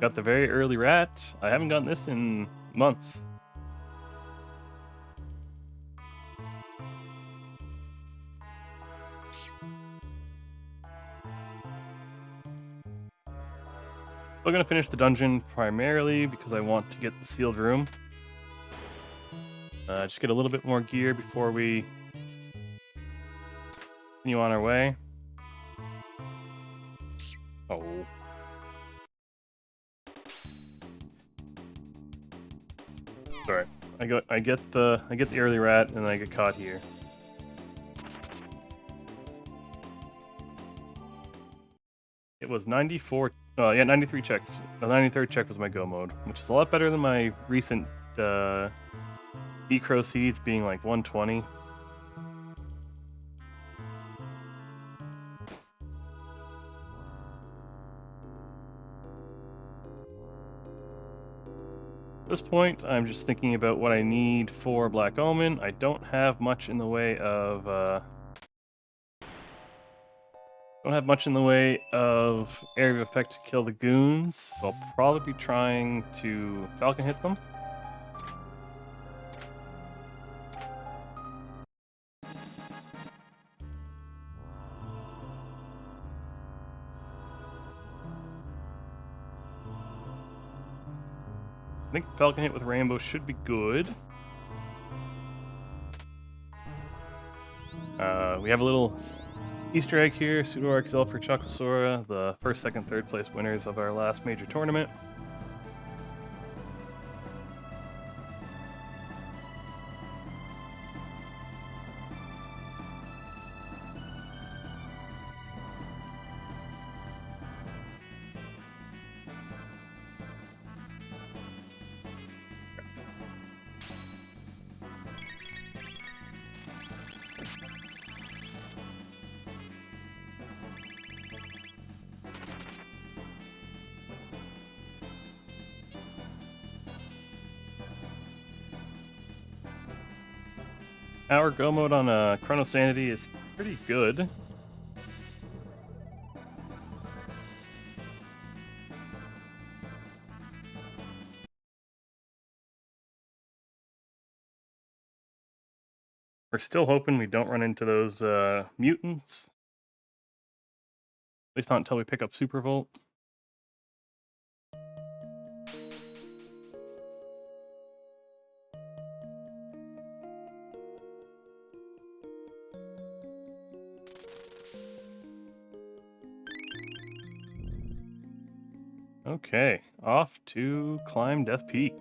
A: Got the very early rat. I haven't gotten this in months. Still gonna finish the dungeon primarily because I want to get the sealed room. Just get a little bit more gear before we continue on our way. Oh. Sorry. I get the early rat and then I get caught here. It was 94. Oh yeah, 93 checks. The 93rd check was my go mode, which is a lot better than my recent Necro seeds being like 120. At this point, I'm just thinking about what I need for Black Omen. I don't have much in the way of area of effect to kill the goons, so I'll probably be trying to Falcon hit them. I think Falcon hit with Rainbow should be good. We have a little Easter egg here, Pseudo XL for Chakosora, the first, second, third place winners of our last major tournament. Our go mode on Chronosanity is pretty good. We're still hoping we don't run into those mutants. At least not until we pick up Supervolt. Okay, off to climb Death Peak.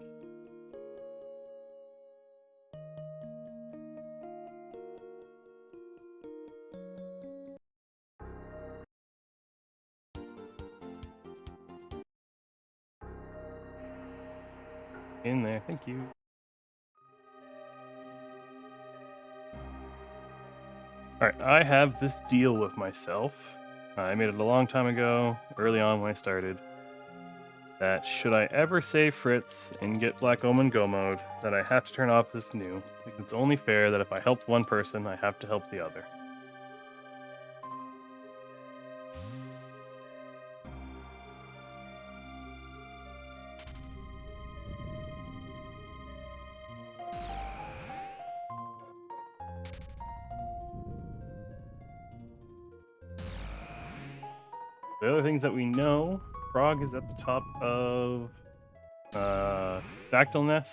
A: In there, thank you. Alright, I have this deal with myself. I made it a long time ago, early on when I started, that should I ever save Fritz and get Black Omen Go mode, that I have to turn off this new. It's only fair that if I help one person, I have to help the other. The other things that we know, Frog is at the top of Dactyl Nest.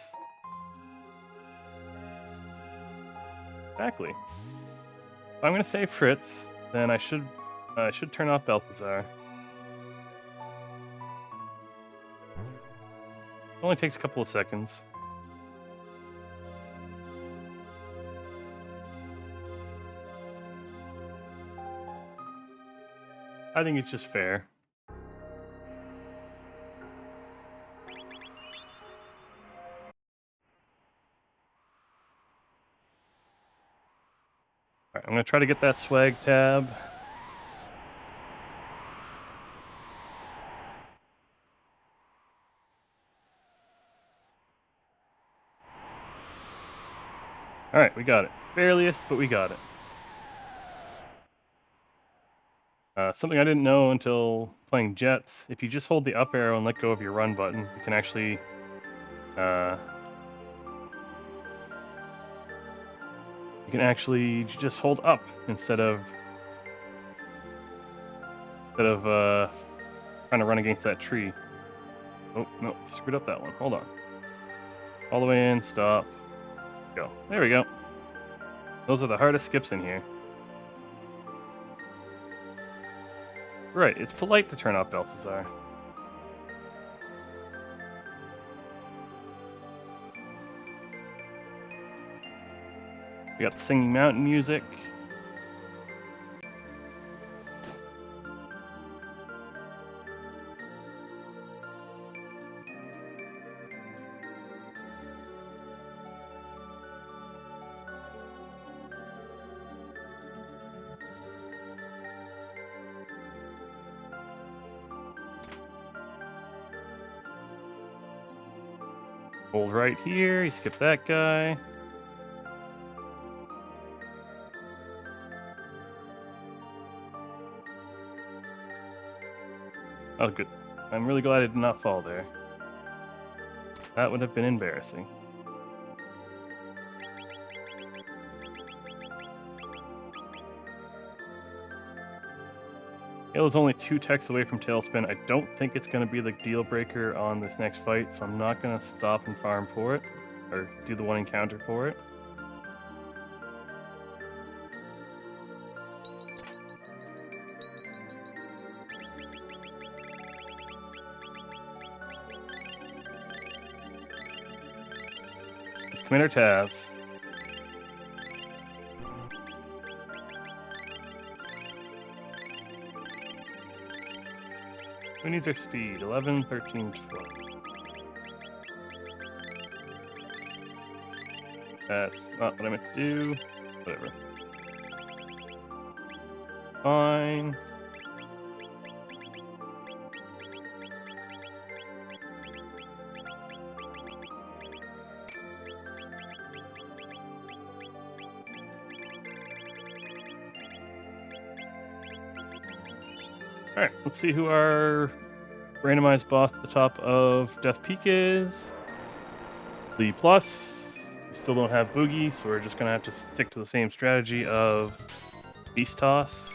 A: Exactly. If I'm gonna save Fritz, then I should turn off Balthazar. It only takes a couple of seconds. I think it's just fair. Alright, I'm gonna try to get that swag tab. Alright, we got it. Bareliest, but we got it. Something I didn't know until playing Jets, if you just hold the up arrow and let go of your run button, you can actually just hold up instead of trying to run against that tree. Oh, no, screwed up that one. Hold on. All the way in, stop, go. There we go. Those are the hardest skips in here. Right, it's polite to turn off Balthazar. We got the singing mountain music. Hold right here, you skip that guy. Oh, good. I'm really glad I did not fall there. That would have been embarrassing. Halo's only 2 techs away from Tailspin. I don't think it's going to be the deal breaker on this next fight, so I'm not going to stop and farm for it, or do the one encounter for it. Let's commit our tabs. Who needs our speed? 11, 13, 12. That's not what I meant to do. Whatever. Fine. Alright, let's see who our randomized boss at the top of Death Peak is. The plus. We still don't have Boogie, so we're just gonna have to stick to the same strategy of Beast Toss.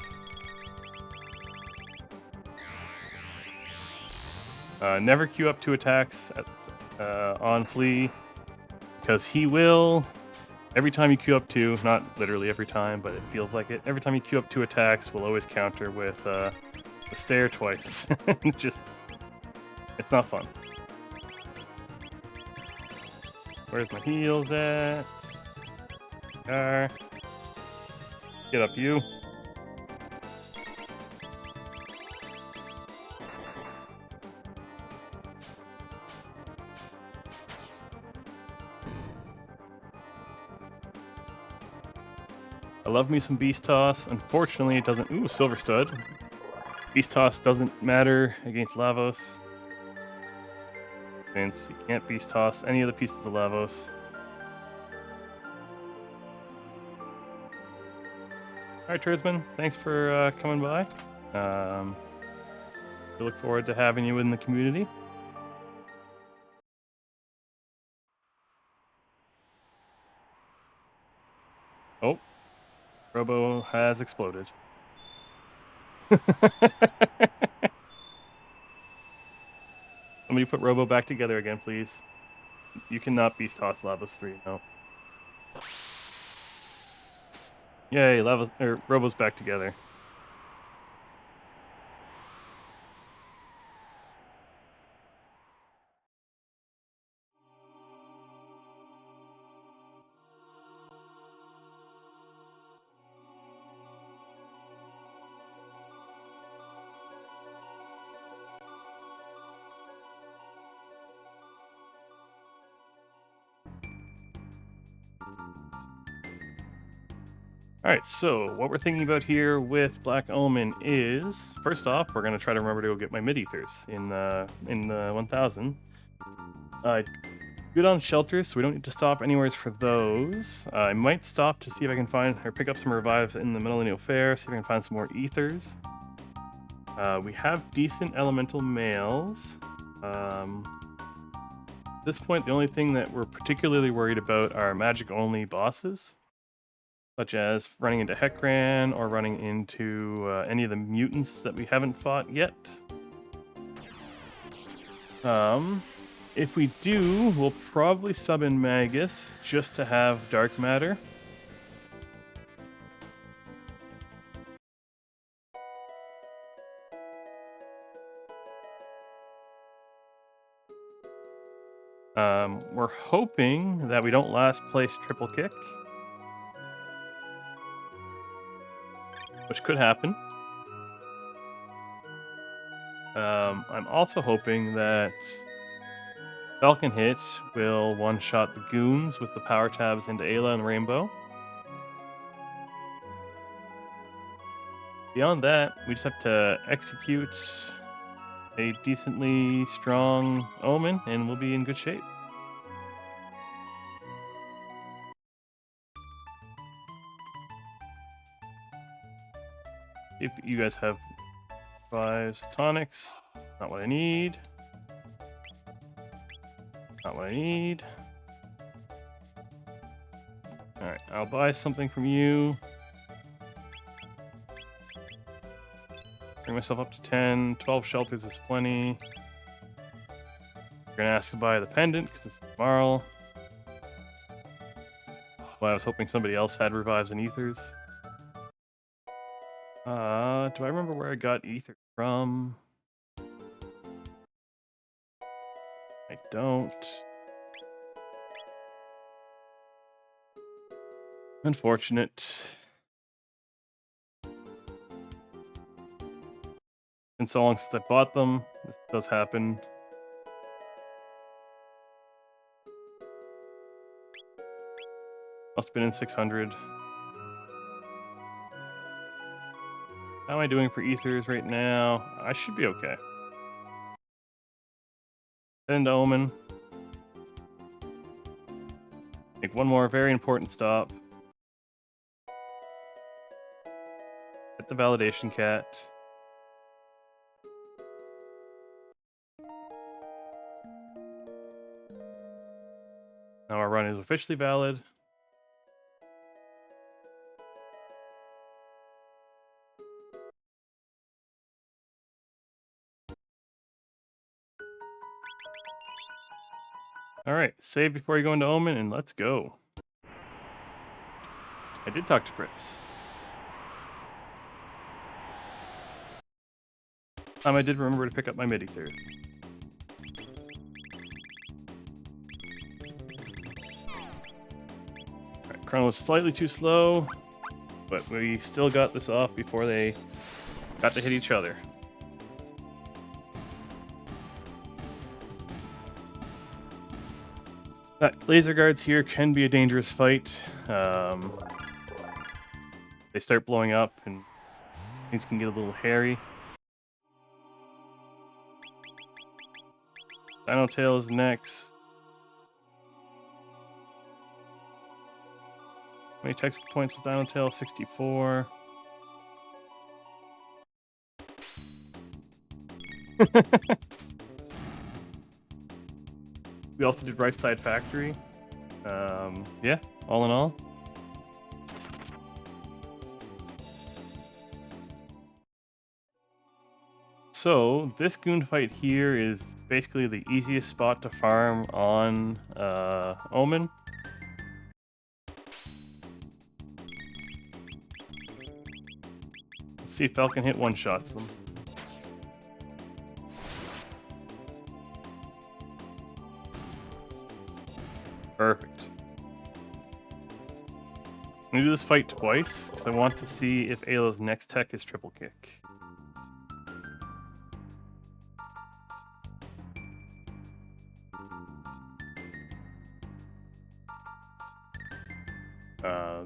A: Never queue up 2 attacks on Flea, because he will, every time you queue up 2, not literally every time, but it feels like it, every time you queue up 2 attacks, we'll always counter with the stare twice. It's not fun. Where's my heals at? There. Get up, you. I love me some Beast Toss. Unfortunately, it doesn't... Ooh, Silver Stud. Beast Toss doesn't matter against Lavos, since you can't Beast Toss any of the pieces of Lavos. Alright, Trisman, thanks for coming by. We look forward to having you in the community. Oh, Robo has exploded. Somebody put Robo back together again, please. You cannot Beast Toss Lavos 3, no. Yay, Robo's back together. Alright, so what we're thinking about here with Black Omen is, first off, we're going to try to remember to go get my mid-ethers in the 1000. Good on shelters, so we don't need to stop anywhere for those. I might stop to see if I can find or pick up some revives in the Millennial Fair, see if I can find some more ethers. We have decent elemental males. At this point, the only thing that we're particularly worried about are magic-only bosses, such as running into Hekran or running into any of the mutants that we haven't fought yet. If we do, we'll probably sub in Magus just to have Dark Matter. We're hoping that we don't last place Triple Kick, which could happen. I'm also hoping that Falcon Hit will one-shot the goons with the power tabs into Ayla and Rainbow. Beyond that, we just have to execute a decently strong Omen, and we'll be in good shape. If you guys have 5 tonics, not what I need. Not what I need. Alright, I'll buy something from you. Bring myself up to 10. 12 shelters is plenty. We're gonna ask to buy the pendant because it's Marl. Well, I was hoping somebody else had revives and ethers. Do I remember where I got ether from? I don't. Unfortunate. Been so long since I bought them. This does happen. Must have been in 600. How am I doing for ethers right now? I should be okay. Head into Omen. Make one more very important stop. Get the validation cat. Now our run is officially valid. Alright, save before you go into Omen, and let's go. I did talk to Fritz. I did remember to pick up my MIDI third. Alright, Chrono was slightly too slow, but we still got this off before they got to hit each other. That laser guards here can be a dangerous fight. They start blowing up and things can get a little hairy. Dino Tail is next. How many text points with Dino Tail? 64. We also did Right Side Factory. Yeah, all in all. So this goon fight here is basically the easiest spot to farm on Omen. Let's see if Falcon hit one-shots them. Perfect. I'm gonna do this fight twice because I want to see if Ayla's next tech is triple kick.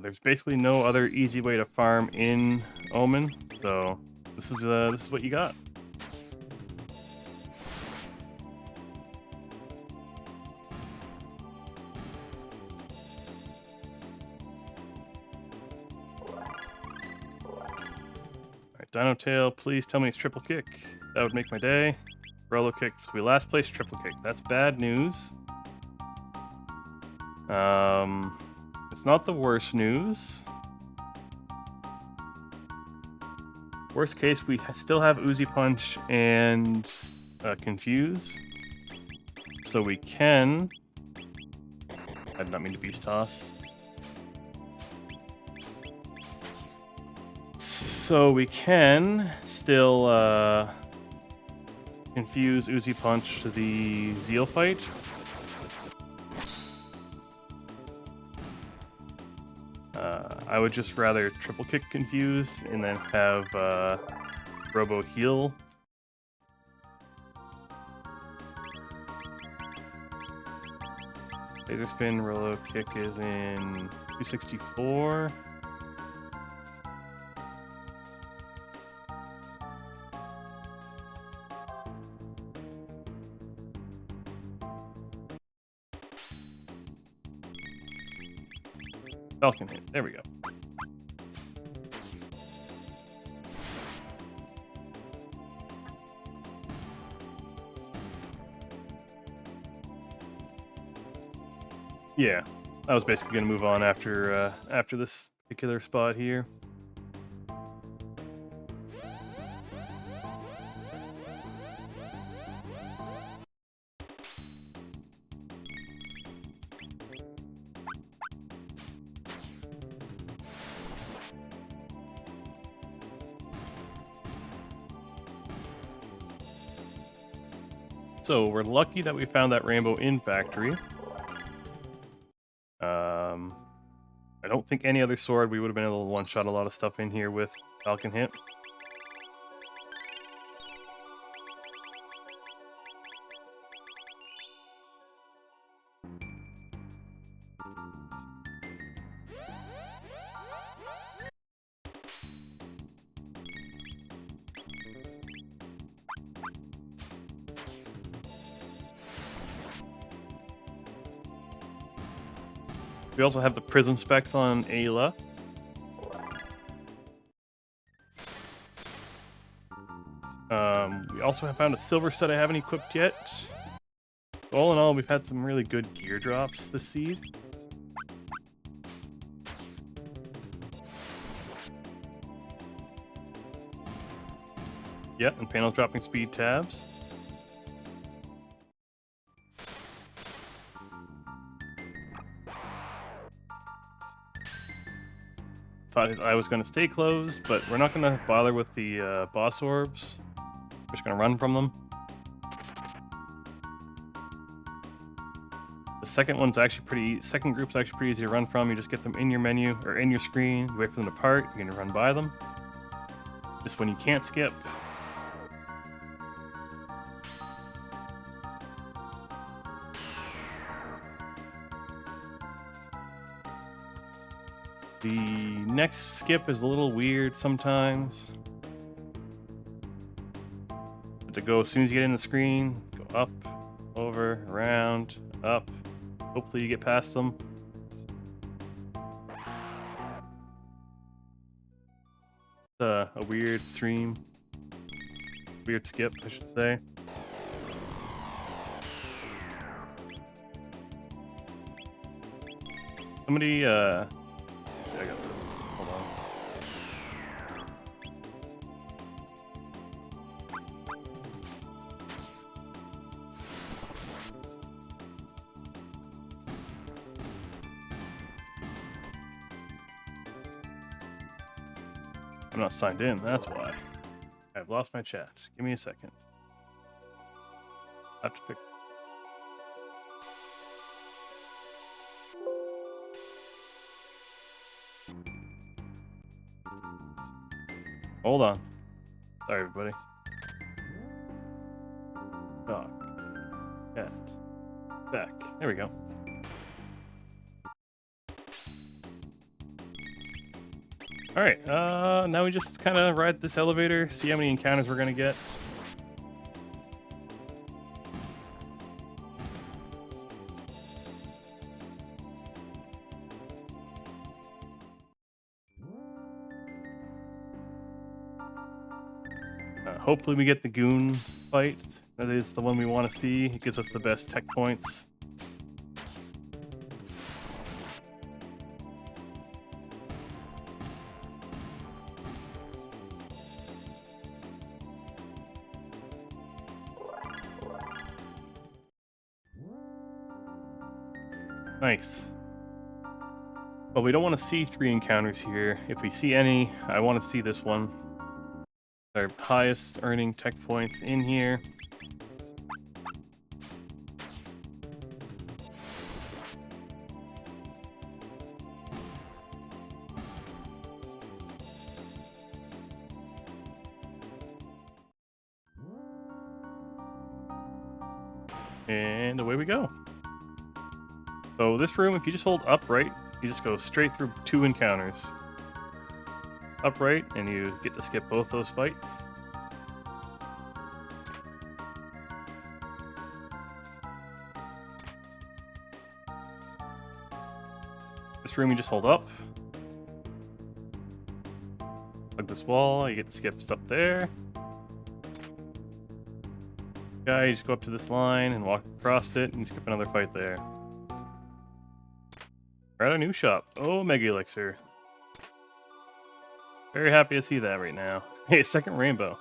A: There's basically no other easy way to farm in Omen, so this is what you got. Alright, Dino Tail, please tell me it's triple kick. That would make my day. Rolo kick, we last place triple kick. That's bad news. It's not the worst news. Worst case, we still have Uzi Punch and Confuse. So we can... I did not mean to Beast Toss. So we can still confuse Uzi Punch to the Zeal fight. I would just rather triple kick Confuse and then have Robo heal. Laser Spin, Rolo kick is in 264. Falcon hit. There we go. Yeah, I was basically going to move on after this particular spot here. So we're lucky that we found that Rainbow in Factory. I don't think any other sword we would have been able to one-shot a lot of stuff in here with Falcon hit. We also have the prism specs on Ayla. We also have found a silver stud I haven't equipped yet. All in all, we've had some really good gear drops this seed. Yeah, and panel dropping speed tabs. Thought his eye was going to stay closed, but we're not going to bother with the boss orbs. We're just going to run from them. The second group's actually pretty easy to run from. You just get them in your menu or in your screen. You wait for them to part. You're going to run by them. This one you can't skip. The next skip is a little weird sometimes. To go as soon as you get in the screen, go up, over, around, up. Hopefully you get past them. A weird stream. Weird skip, I should say. Somebody, I got this. Hold on. I'm not signed in, that's why. I've lost my chat. Give me a second. I have to fix. Hold on. Sorry, everybody. Dog. Cat. Back. There we go. Alright, now we just kind of ride this elevator, see how many encounters we're going to get. Hopefully we get the goon fight. That is the one we want to see. It gives us the best tech points. Nice. Well, we don't want to see 3 encounters here. If we see any, I want to see this one. Our highest earning tech points in here. And away we go. So this room, if you just hold upright, you just go straight through 2 encounters. Upright, and you get to skip both those fights. This room, you just hold up. Hug this wall, you get to skip stuff there. Guy, you just go up to this line and walk across it, and you skip another fight there. We're at a new shop. Oh, Mega Elixir. Very happy to see that right now. Hey, second rainbow.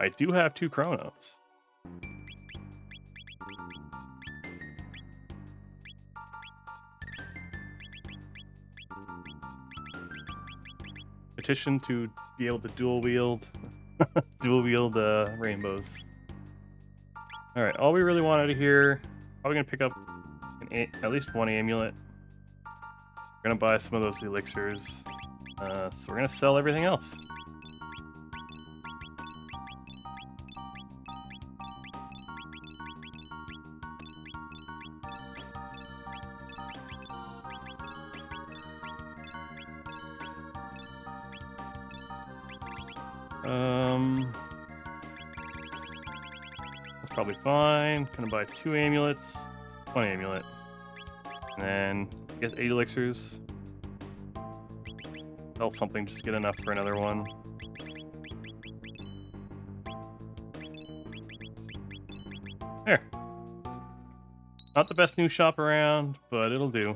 A: I do have 2 Chronos. Petition to be able to dual wield rainbows. All right, all we really want out of here, probably gonna pick up at least 1 amulet. We're gonna buy some of those elixirs, so we're gonna sell everything else. That's probably fine. Gonna buy 2 amulets, 1 amulet, and then get 8 elixirs. Sell something, just get enough for another one. Not the best new shop around, but it'll do.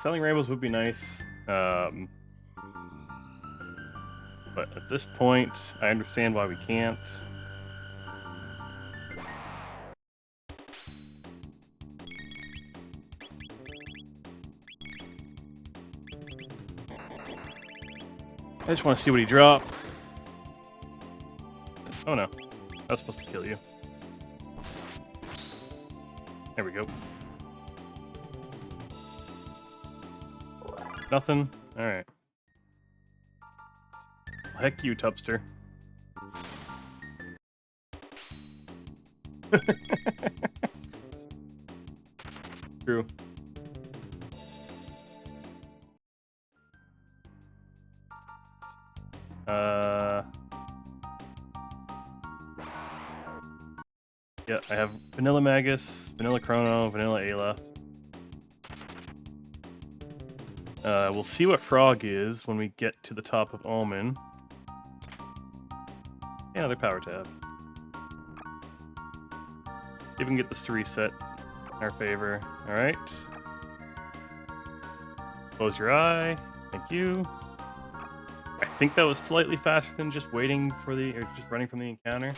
A: Selling rainbows would be nice. But at this point, I understand why we can't. I just want to see what he dropped. Oh no, I was supposed to kill you. There we go. Nothing? Alright. Heck you, Tubster. True. Yeah, I have Vanilla Magus, Vanilla Chrono, Vanilla Ayla. We'll see what Frog is when we get to the top of Omen. Yeah, another power tab. See if we can get this to reset in our favor. Alright. Close your eye. Thank you. I think that was slightly faster than just waiting for the, or just running from the encounter.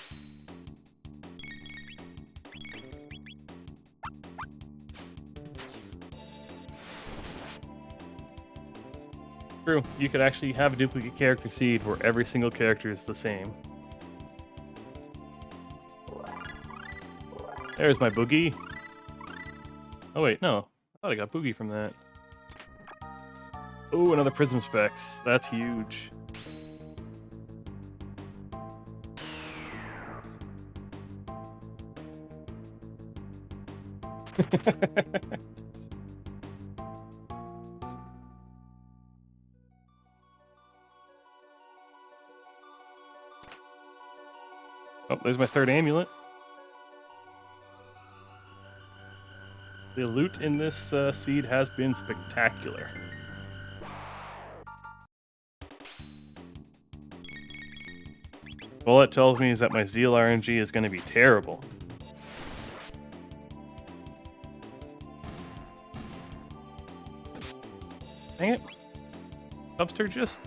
A: True, you could actually have a duplicate character seed where every single character is the same. There's my boogie. Oh wait, no. I thought I got boogie from that. Oh, another prism specs. That's huge. Oh, there's my third amulet. The loot in this seed has been spectacular. All it tells me is that my Zeal RNG is going to be terrible. Dang it. Tubster just...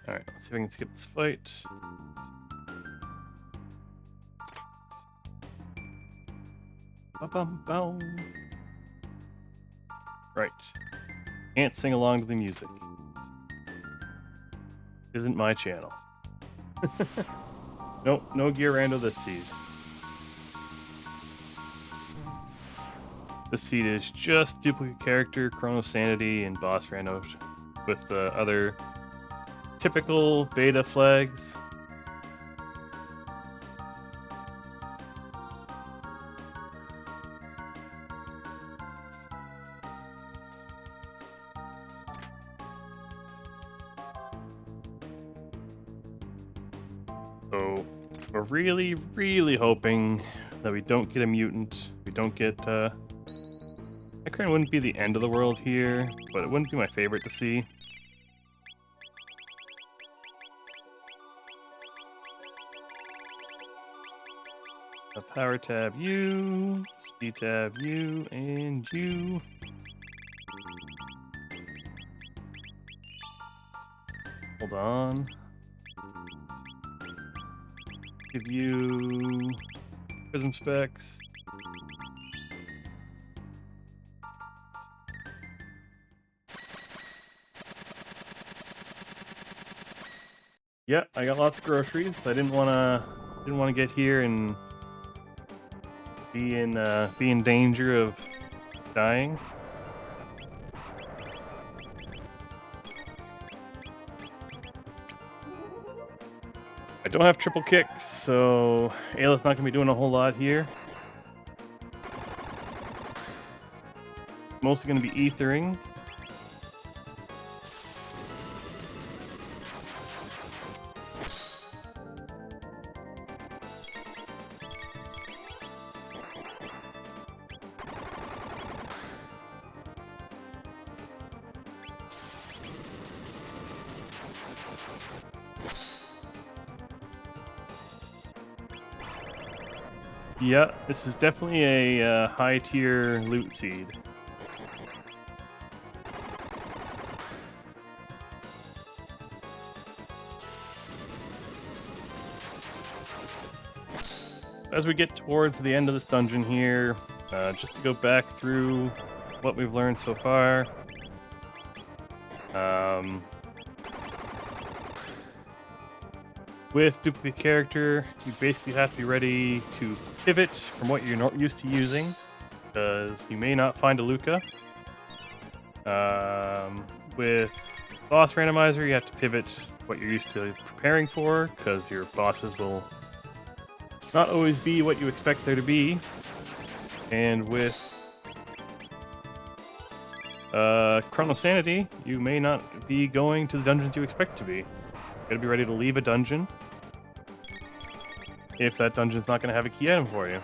A: Alright, let's see if I can skip this fight. Ba-bum-bum. Right. Can't sing along to the music. Isn't my channel. Nope, no gear rando this seed. This seed is just duplicate character, Chronosanity, and boss rando with the other typical beta flags. So we're really, really hoping that we don't get a mutant. We don't get Icaran wouldn't be the end of the world here, but it wouldn't be my favorite to see. A power tab you, speed tab you, and you. Hold on. Give you prism specs. Yeah, I got lots of groceries. I didn't wanna get here and be in danger of dying. I don't have triple kicks, so Ayla's not gonna be doing a whole lot here. Mostly gonna be ethering. Yeah, this is definitely a high tier loot seed. As we get towards the end of this dungeon here, just to go back through what we've learned so far. With duplicate character, you basically have to be ready to pivot from what you're not used to using, because you may not find a Luca. With boss randomizer, you have to pivot what you're used to preparing for, because your bosses will not always be what you expect there to be. And with Chronosanity, you may not be going to the dungeons you expect to be. You gotta be ready to leave a dungeon if that dungeon's not gonna have a key item for you.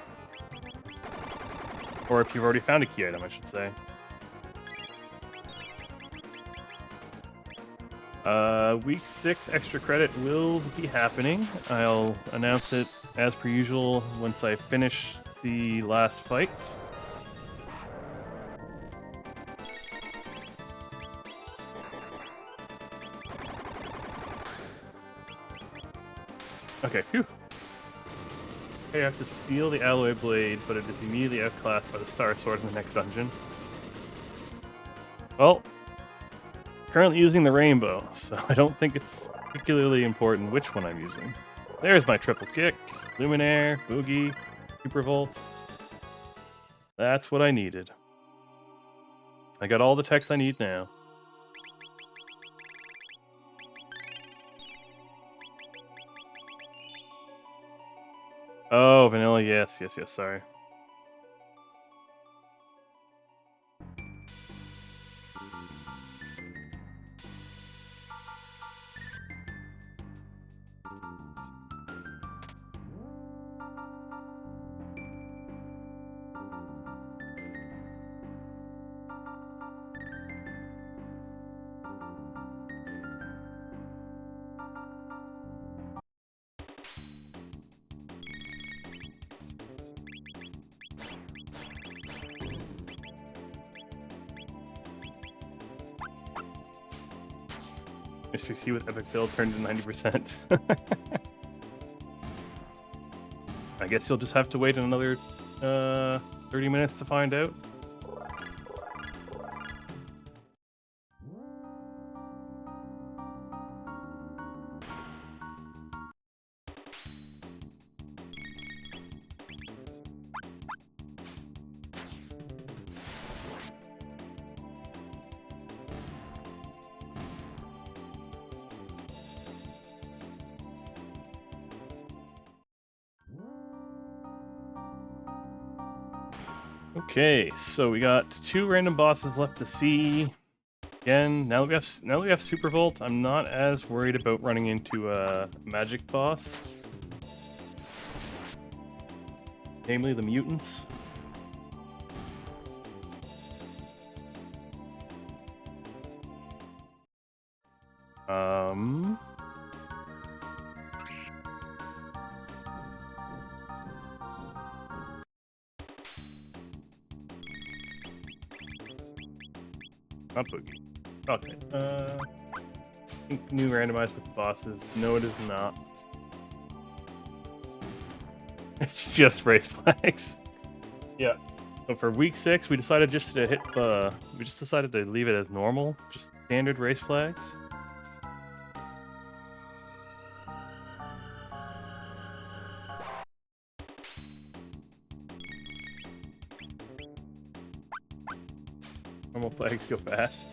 A: Or if you've already found a key item, I should say. Week 6 extra credit will be happening. I'll announce it as per usual once I finish the last fight. Okay, phew. I have to steal the alloy blade, but it is immediately outclassed by the star sword in the next dungeon. Well, currently using the rainbow, so I don't think it's particularly important which one I'm using. There's my triple kick, Luminaire, Boogie, Supervolt. That's what I needed. I got all the techs I need now. Oh, vanilla, yes, sorry. Mr. C with epic build turned to 90%. I guess you'll just have to wait another 30 minutes to find out. Okay, so we got 2 random bosses left to see. Again, now that we have Supervolt, I'm not as worried about running into a magic boss. Namely the mutants. Not Boogie. Okay. I think new randomized with the bosses. No, it is not. It's just race flags. Yeah. So for week 6, we decided just to hit. We just decided to leave it as normal, just standard race flags. Normal flags go fast.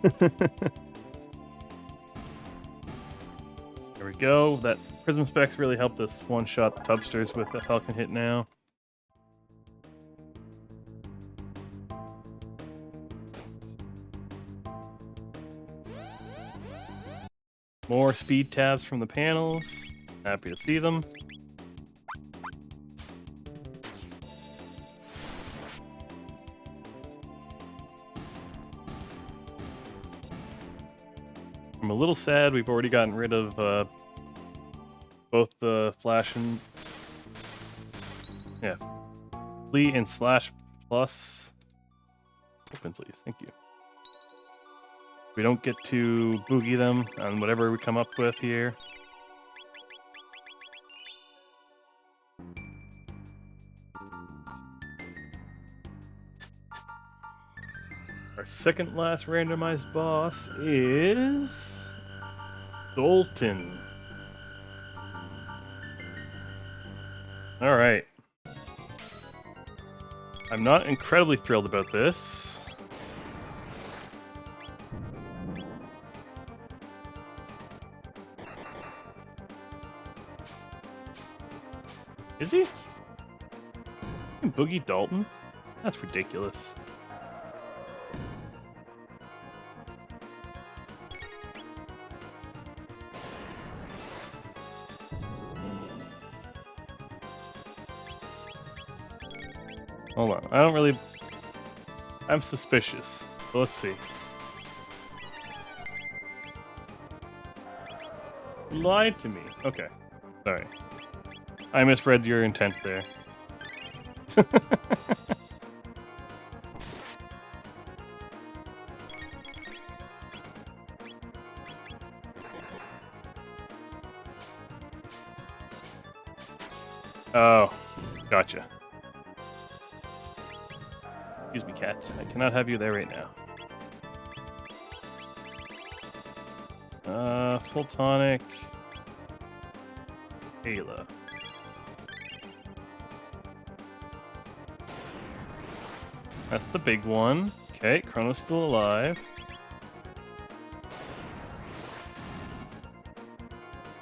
A: There we go. That Prism Specs really helped us one-shot the Tubsters with the Falcon hit now. More speed tabs from the panels. Happy to see them. I'm a little sad we've already gotten rid of both the flash and Yeah. Flee and slash plus. Open, please. Thank you. We don't get to boogie them on whatever we come up with here. Our second last randomized boss is Dalton. All right. I'm not incredibly thrilled about this. Is he? Boogie Dalton? That's ridiculous. Hold on. I don't really... I'm suspicious. So let's see. Lied to me. Okay. Sorry. I misread your intent there. Oh, gotcha. Excuse me, cat. I cannot have you there right now. Full tonic. Ayla. That's the big one. Okay, Chrono's still alive.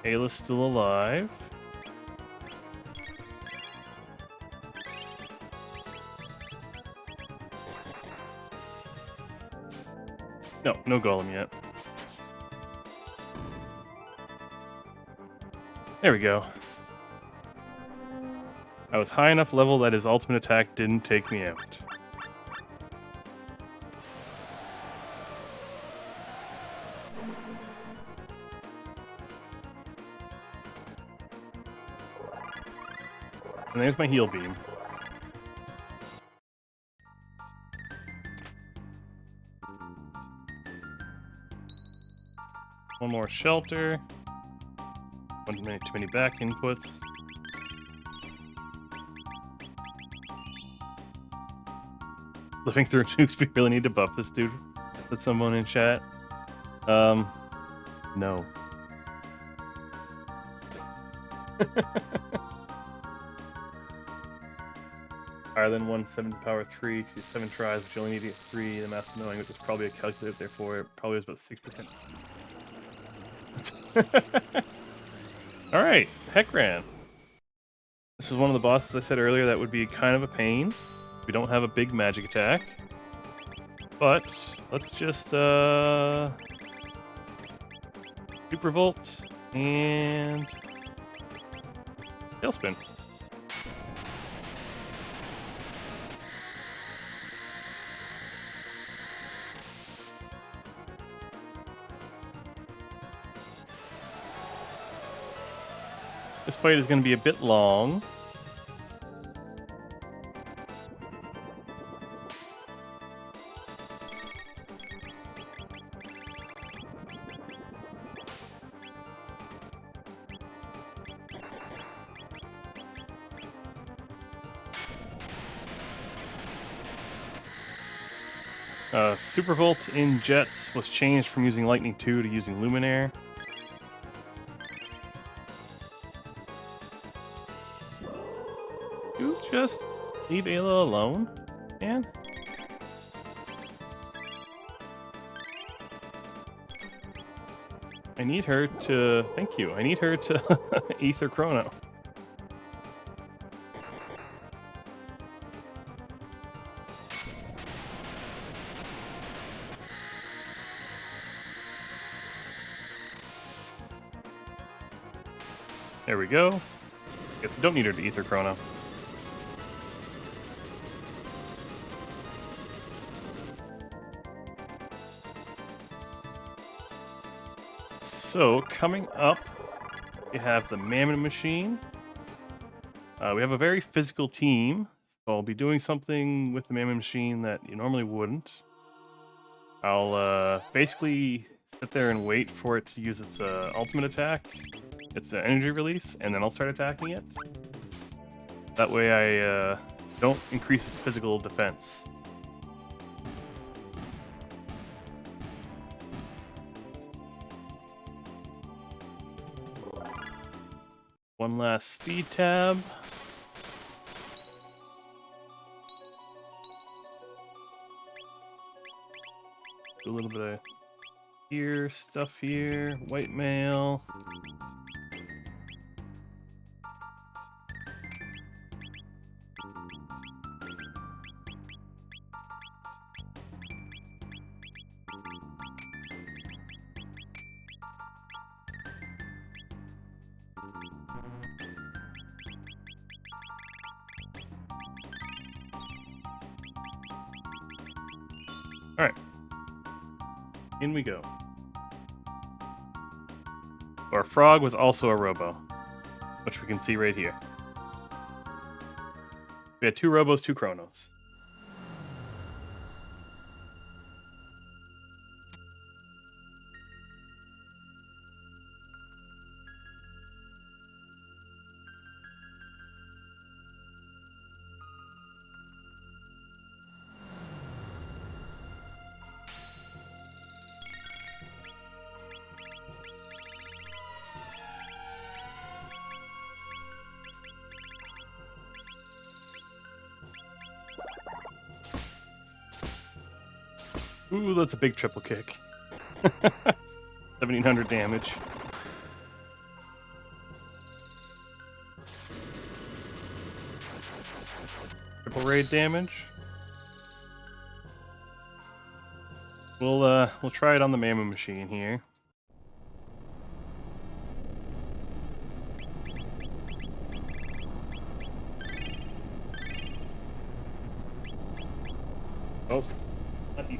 A: Ayla's still alive. No, no golem yet. There we go. I was high enough level that his ultimate attack didn't take me out. And there's my heal beam. One more shelter. Too many back inputs. Living through nukes, we really need to buff this dude. Put someone in chat. No. Higher than 170 power 3, because 7 tries, but you only need to get 3. The math knowing there's probably a calculator there for it. Probably was about 6%. Alright, Heckran. This was one of the bosses I said earlier that would be kind of a pain. We don't have a big magic attack. But let's just Super Volt and Tailspin. This fight is going to be a bit long. Super Volt in Jets was changed from using Lightning 2 to using Luminaire. You just leave Ayla alone, man? I need her to... Thank you. I need her to Ether Chrono. There we go. Don't need her to Ether Chrono. So, coming up, we have the Mammon Machine. We have a very physical team, so I'll be doing something with the Mammoth Machine that you normally wouldn't. I'll basically sit there and wait for it to use its ultimate attack, its energy release, and then I'll start attacking it. That way I don't increase its physical defense. One last speed tab. Do a little bit of here, stuff here, white mail. All right, in we go. Our frog was also a robo, which we can see right here. We had 2 robos, 2 chronos. Ooh, that's a big triple kick. 1700 damage. Triple raid damage. We'll try it on the Mammoth Machine here. Oh, not easy.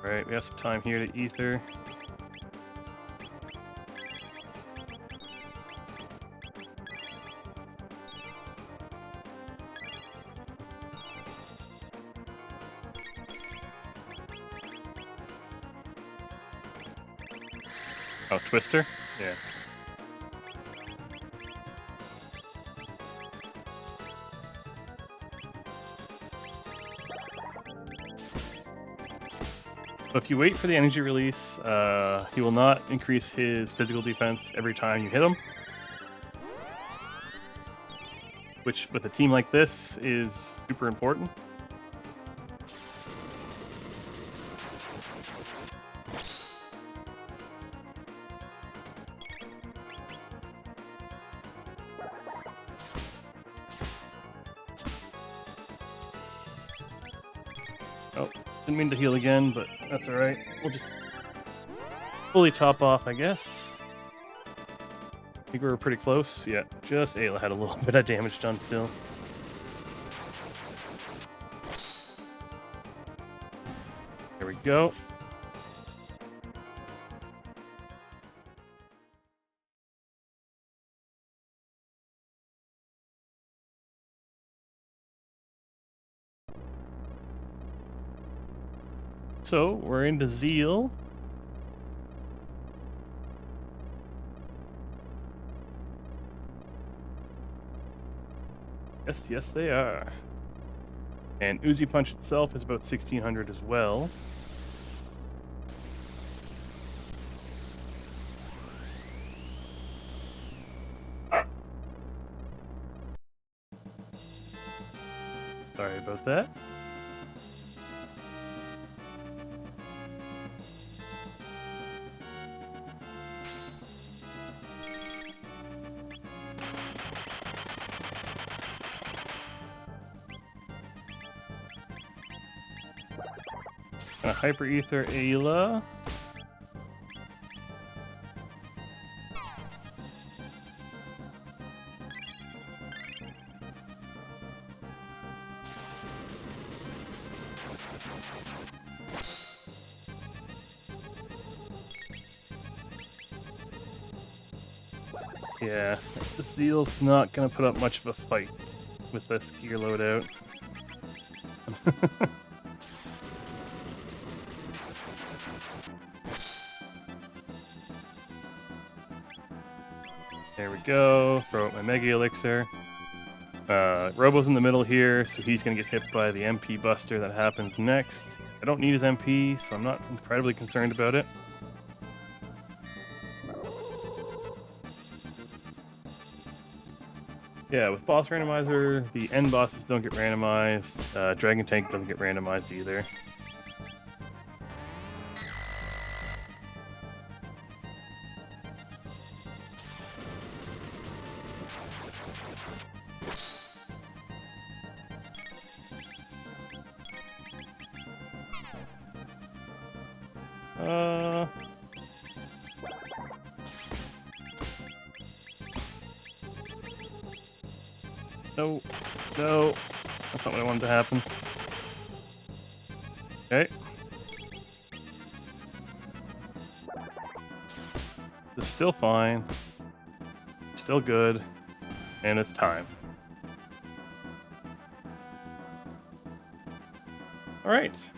A: Alright, we have some time here to ether. Oh, Twister? Yeah. So if you wait for the energy release, he will not increase his physical defense every time you hit him. Which, with a team like this, is super important. Oh, didn't mean to heal again, but that's alright. We'll just fully top off, I guess. I think we were pretty close. Yeah, just Ayla had a little bit of damage done still. There we go. So, we're into Zeal. Yes, they are. And Uzi Punch itself is about 1600 as well. Sorry about that. Hyper Ether Ayla. Yeah, the Seal's not gonna put up much of a fight with this gear loadout. There we go. Throw out my Mega Elixir. Robo's in the middle here, so he's gonna get hit by the MP Buster that happens next. I don't need his MP, so I'm not incredibly concerned about it. Yeah, with Boss Randomizer, the end bosses don't get randomized. Dragon Tank doesn't get randomized either. No, no, that's not what I wanted to happen. Okay. This is still fine. Still good. And it's time. Alright.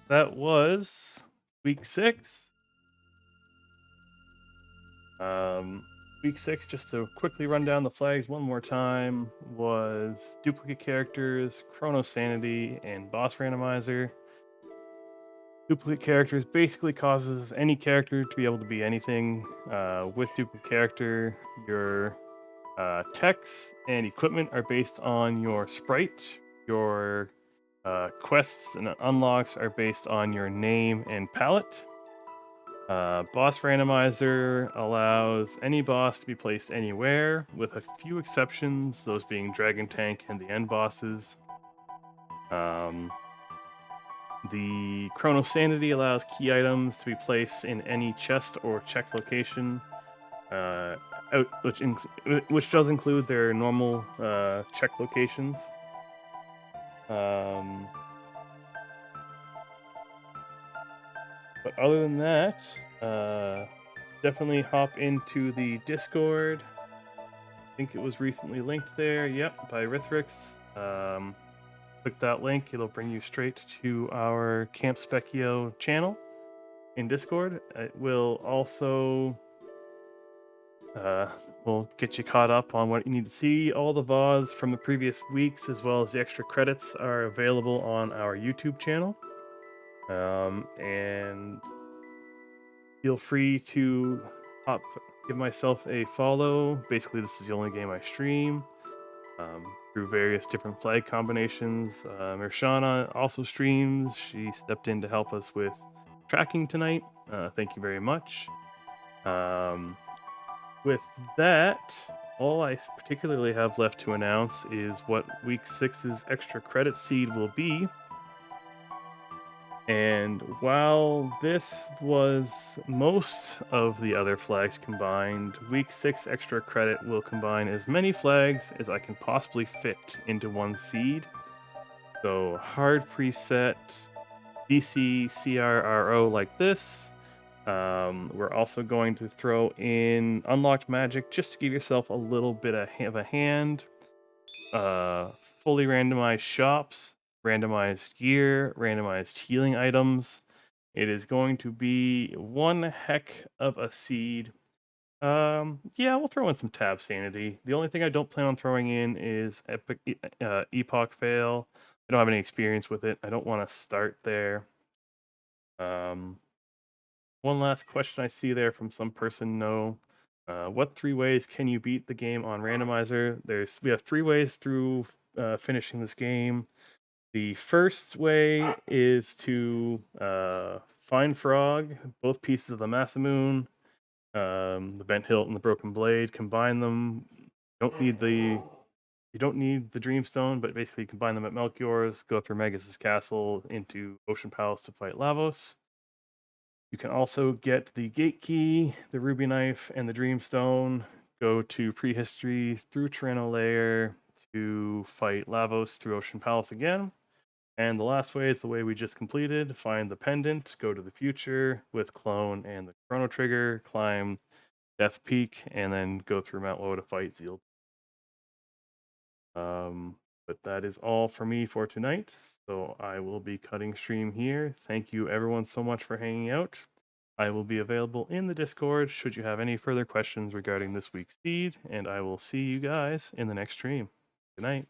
A: That was week 6. Week 6, just to quickly run down the flags one more time, was Duplicate Characters, Chronosanity, and Boss Randomizer. Duplicate Characters basically causes any character to be able to be anything. With Duplicate Character, your techs and equipment are based on your sprite. Your quests and unlocks are based on your name and palette. Boss Randomizer allows any boss to be placed anywhere, with a few exceptions, those being Dragon Tank and the end bosses. The Chronosanity allows key items to be placed in any chest or check location, which does include their normal check locations. But other than that, definitely hop into the Discord. I think it was recently linked there. Yep, by Rhythrix. Click that link. It'll bring you straight to our Camp Spekkio channel in Discord. It will also will get you caught up on what you need to see. All the VODs from the previous weeks, as well as the extra credits, are available on our YouTube channel. And feel free to give myself a follow. Basically, this is the only game I stream through various different flag combinations. Mirshana also streams. She stepped in to help us with tracking tonight. Thank you very much. With that, all I particularly have left to announce is what week 6's extra credit seed will be. And while this was most of the other flags combined, week 6 extra credit will combine as many flags as I can possibly fit into one seed. So hard preset DC CRRO like this. We're also going to throw in unlocked magic just to give yourself a little bit of a hand. Fully randomized shops, randomized gear, randomized healing items. It is going to be one heck of a seed. Yeah, we'll throw in some tab sanity. The only thing I don't plan on throwing in is epoch fail. I don't have any experience with it. I don't want to start there. One last question I see there from some person. What 3 ways can you beat the game on randomizer? We have 3 ways through finishing this game. The first way is to find Frog, both pieces of the Masamoon, the bent hilt and the broken blade. Combine them. You don't need the Dreamstone, but basically combine them at Melchior's. Go through Magus' castle into Ocean Palace to fight Lavos. You can also get the Gate Key, the Ruby Knife, and the Dreamstone. Go to Prehistory through Tyranno Lair to fight Lavos through Ocean Palace again. And the last way is the way we just completed. Find the pendant, go to the future with Clone and the Chrono Trigger, climb Death Peak, and then go through Mount Loa to fight Zeal. But that is all for me for tonight. So I will be cutting stream here. Thank you everyone so much for hanging out. I will be available in the Discord should you have any further questions regarding this week's seed, and I will see you guys in the next stream. Good night.